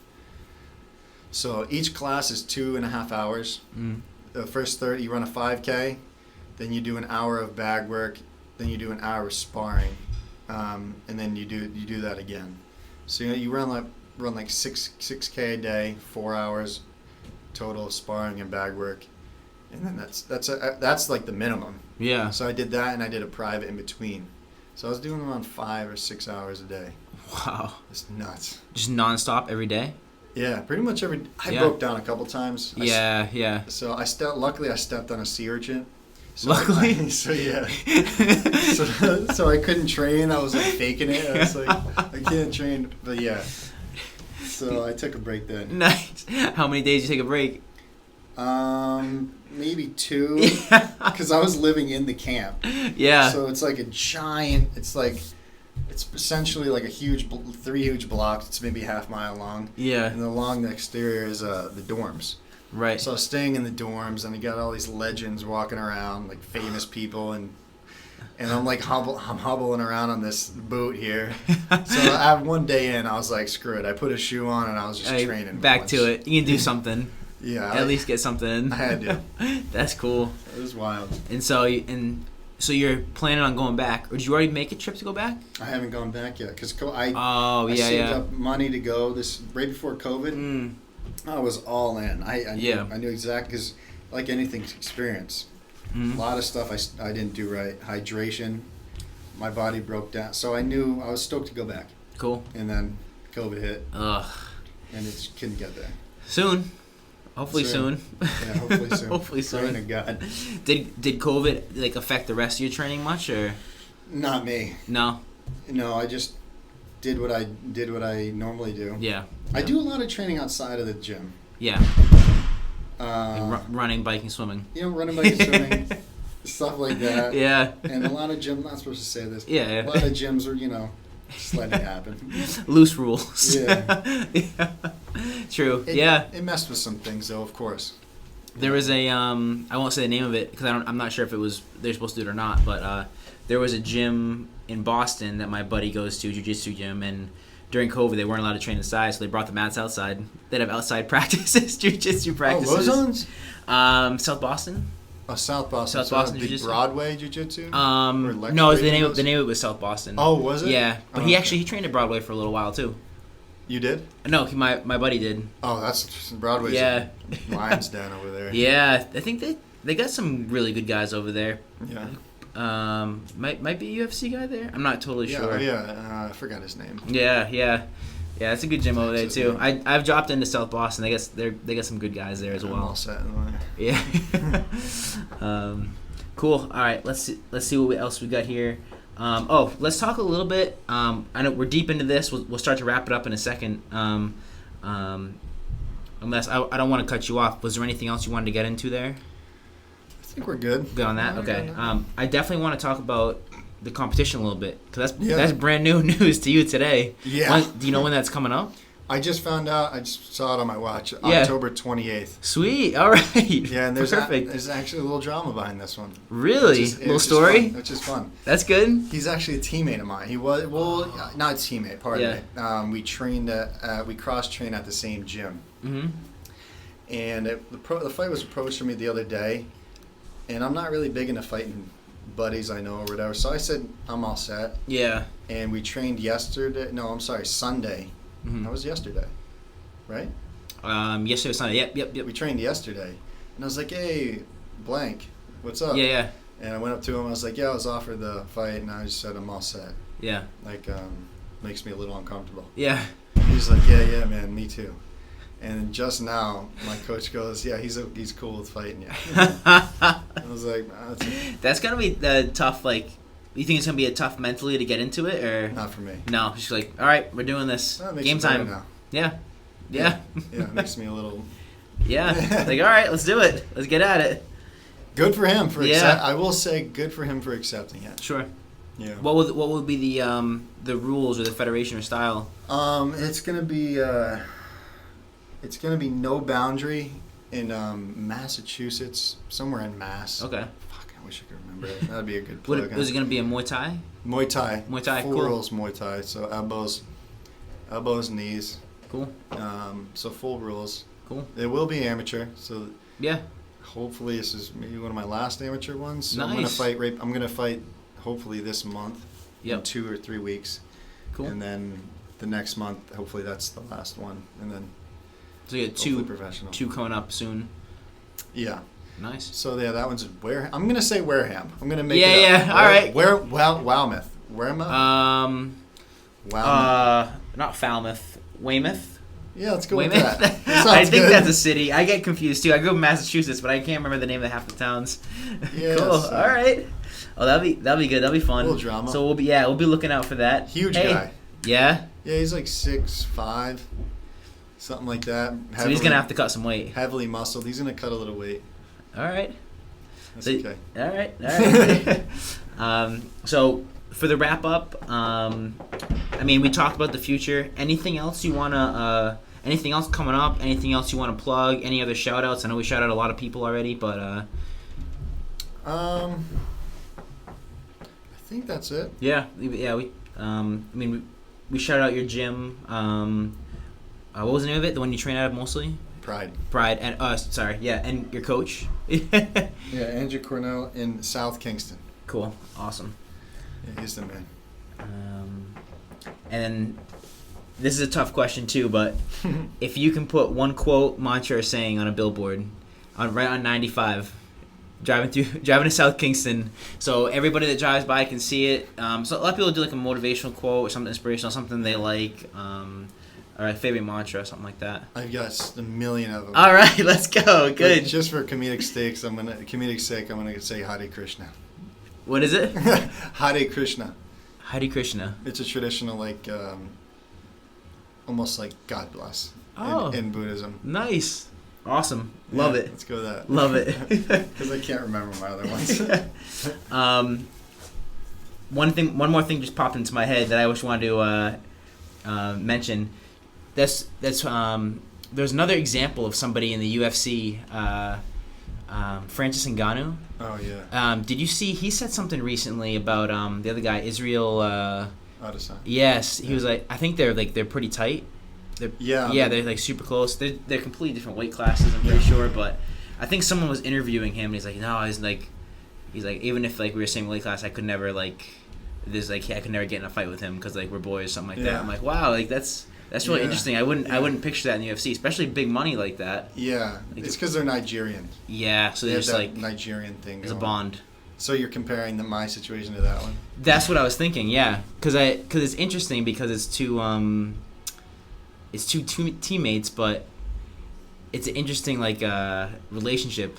So each class is 2.5 hours. The first 30, you run a 5K, then you do an hour of bag work, then you do an hour of sparring, and then you do that again. So you run like 6K a day, 4 hours total of sparring and bag work, and then that's like the minimum. Yeah. So I did that, and I did a private in between. So I was doing around 5 or 6 hours a day. Wow. It's nuts. Just nonstop every day? Yeah, pretty much every. I broke down a couple times. Yeah. So luckily I stepped on a sea urchin. So luckily. So I couldn't train. I was like faking it. I was like, I can't train, but yeah. So I took a break then. Nice. How many days did you take a break? Maybe 2. Because I was living in the camp. Yeah. So it's like a giant. It's like it's essentially like three huge blocks. It's maybe half mile long. Yeah. And along the exterior is the dorms. Right. So I was staying in the dorms, and you got all these legends walking around, like famous people, and I'm like hobbling around on this boot here. So I have one day in, I was like, screw it. I put a shoe on, and I was just training. Back to it. You can do something. Yeah. At least get something in. I had to. That's cool. It was wild. And so you're planning on going back, or did you already make a trip to go back? I haven't gone back yet because I saved up money to go this right before COVID. I was all in. I knew exactly, because like anything, experience. A lot of stuff I didn't do right. Hydration, my body broke down, so I knew I was stoked to go back. Cool. And then COVID hit. Ugh. And it just couldn't get there. Soon. Hopefully soon. Yeah, hopefully soon. Hopefully soon. Praying to God. Did COVID like affect the rest of your training much, or? Not me. No. No, I just did what I normally do. Yeah. I do a lot of training outside of the gym. Yeah. Like running, biking, swimming. Running, biking, swimming, stuff like that. Yeah. And a lot of gyms. Not supposed to say this. Yeah. A lot of gyms are just letting it happen. Loose rules. Yeah. Yeah. True. It messed with some things, though. Of course. There was a I won't say the name of it because I'm not sure if they're supposed to do it or not, but there was a gym in Boston that my buddy goes to, jiu-jitsu gym, and during COVID they weren't allowed to train inside, so they brought the mats outside. They'd have outside practices, jiu-jitsu practices. Oh, Roseanne's? South Boston. Oh, South Boston. South Boston the Jiu-Jitsu? Broadway Jiu-Jitsu? No, the name of it was South Boston. Oh, was it? Yeah, but he trained at Broadway for a little while too. You did? No, my buddy did. Oh, that's Broadway's Lions Den over there. Yeah, I think they got some really good guys over there. Yeah. Might be a UFC guy there. I'm not totally sure. Yeah, I forgot his name. Yeah. It's a good gym over there too. I've dropped into South Boston. They got some good guys there as well. I'm all set in there. Yeah. Cool. All right. Let's see what else we got here. Let's talk a little bit. I know we're deep into this. We'll start to wrap it up in a second. Unless I don't want to cut you off. Was there anything else you wanted to get into there? I think we're good. Good on that. Okay. I definitely want to talk about the competition a little bit because that's brand new news to you today. Yeah. Do you know when that's coming up? I just found out. I just saw it on my watch. October 28th. Sweet. All right. Yeah, and there's actually a little drama behind this one. Really? Little story? Which is fun. That's good. He's actually a teammate of mine. He was not a teammate. Pardon me. We trained we cross trained at the same gym. Mm-hmm. And the fight was approached to me the other day, and I'm not really big into fighting buddies I know or whatever. So I said I'm all set. Yeah. And we trained yesterday. No, I'm sorry, Sunday. Mm-hmm. That was yesterday, right? Yesterday was Sunday. Yep. We trained yesterday, and I was like, "Hey, blank, what's up?" Yeah. And I went up to him. I was like, "Yeah, I was offered the fight," and I just said, "I'm all set." Yeah. Like, makes me a little uncomfortable. Yeah. He's like, "Yeah, man, me too." And just now, my coach goes, "Yeah, he's cool with fighting you." I was like, "That's gonna be tough." Like, you think it's gonna be a tough mentally to get into it, or not for me? No, she's like, "All right, we're doing this. Game time." Now. Yeah. Yeah, it makes me a little. Yeah, like, all right, let's do it. Let's get at it. Good for him for I will say, good for him for accepting it. Sure. Yeah. What would be the rules or the federation or style? It's gonna be No Boundary in Massachusetts, somewhere in Mass. Okay. Fuck, I wish I could remember it. That'd be a good plug. Was it gonna be a Muay Thai? Muay Thai. Muay Thai. Full cool. rules Muay Thai. So elbows, knees. Cool. So full rules. Cool. It will be amateur. So yeah. Hopefully this is maybe one of my last amateur ones. So nice. I'm gonna fight hopefully this month. Yep. In 2 or 3 weeks. Cool. And then the next month, hopefully that's the last one. And then so you got two coming up soon. Yeah. Nice. So yeah, that one's Wareham. I'm gonna say Wareham. I'm gonna make it up. Yeah. All right. Wowmouth. Wareham. Not Falmouth. Weymouth. Yeah, let's go Weymouth? with that. I think that's a city. I get confused too. I grew up in Massachusetts, but I can't remember the name of half the towns. Yeah. Cool. All right. Oh, that'll be good. That'll be fun. A little drama. So we'll be looking out for that. Huge guy. Yeah. Yeah, he's like 6'5", something like that. So he's gonna have to cut some weight. Heavily muscled. He's gonna cut a little weight. All right. That's okay. All right. So for the wrap up, I mean, we talked about the future. Anything else you wanna? Anything else coming up? Anything else you want to plug? Any other shout outs? I know we shout out a lot of people already, but I think that's it. Yeah. We I mean, we shout out your gym. What was the name of it? The one you train out of mostly? Pride, and and your coach. Yeah, Andrew Cornell in South Kingston. Cool, awesome. Yeah, he's the man. And this is a tough question too, but if you can put one quote, mantra, or saying on a billboard, right on 95, driving to South Kingston, so everybody that drives by can see it. So a lot of people do like a motivational quote or something inspirational, something they like, or a favorite mantra, something like that. I've got a million of them. All right, let's go. Good. But just for comedic sake, I'm gonna say Hare Krishna. What is it? Hare Krishna. Hare Krishna. It's a traditional, like, almost like God bless in Buddhism. Nice. Awesome. Love it. Let's go with that. Love it. Because I can't remember my other ones. One more thing just popped into my head that I just wanted to mention. There's another example of somebody in the UFC, Francis Ngannou. Oh yeah. Did you see? He said something recently about the other guy, Israel. Adesanya. Yes, he was like, I think they're pretty tight. They're like super close. They're completely different weight classes, I'm pretty sure. But I think someone was interviewing him, and he's like, no, he's like, even if like we were same weight class, I could never I could never get in a fight with him because like we're boys, something like that. I'm like, wow, like that's really interesting. I wouldn't picture that in the UFC, especially big money like that. Yeah, like, it's because they're Nigerian. Yeah, so there's that like Nigerian thing. There's a bond. So you're comparing my situation to that one? That's what I was thinking. Yeah, because it's interesting because it's two teammates, but it's an interesting like relationship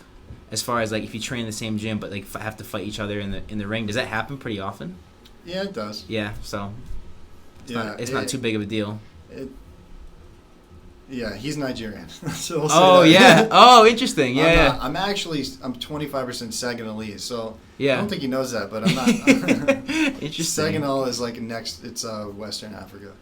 as far as like if you train in the same gym, but like have to fight each other in the ring. Does that happen pretty often? Yeah, it does. Yeah, so it's not too big of a deal. Yeah, he's Nigerian. So we'll say that. Oh, interesting. Yeah, I'm 25% Senegalese, so yeah. I don't think he knows that, but I'm not. Interesting. Senegal is like next. It's Western Africa.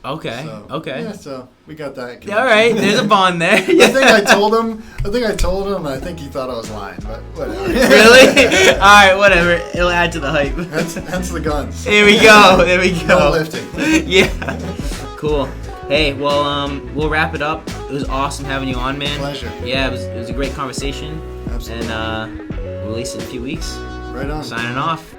Okay. So, okay. Yeah, so we got that. All right, there's a bond there. I think I told him. And I think he thought I was lying, but whatever. Really? All right, whatever. It'll add to the hype. Hence the guns. There we go. No lifting. Yeah. Cool. Hey, well, we'll wrap it up. It was awesome having you on, man. Pleasure. Yeah, it was a great conversation. Absolutely. And we'll release it in a few weeks. Right on. Signing off.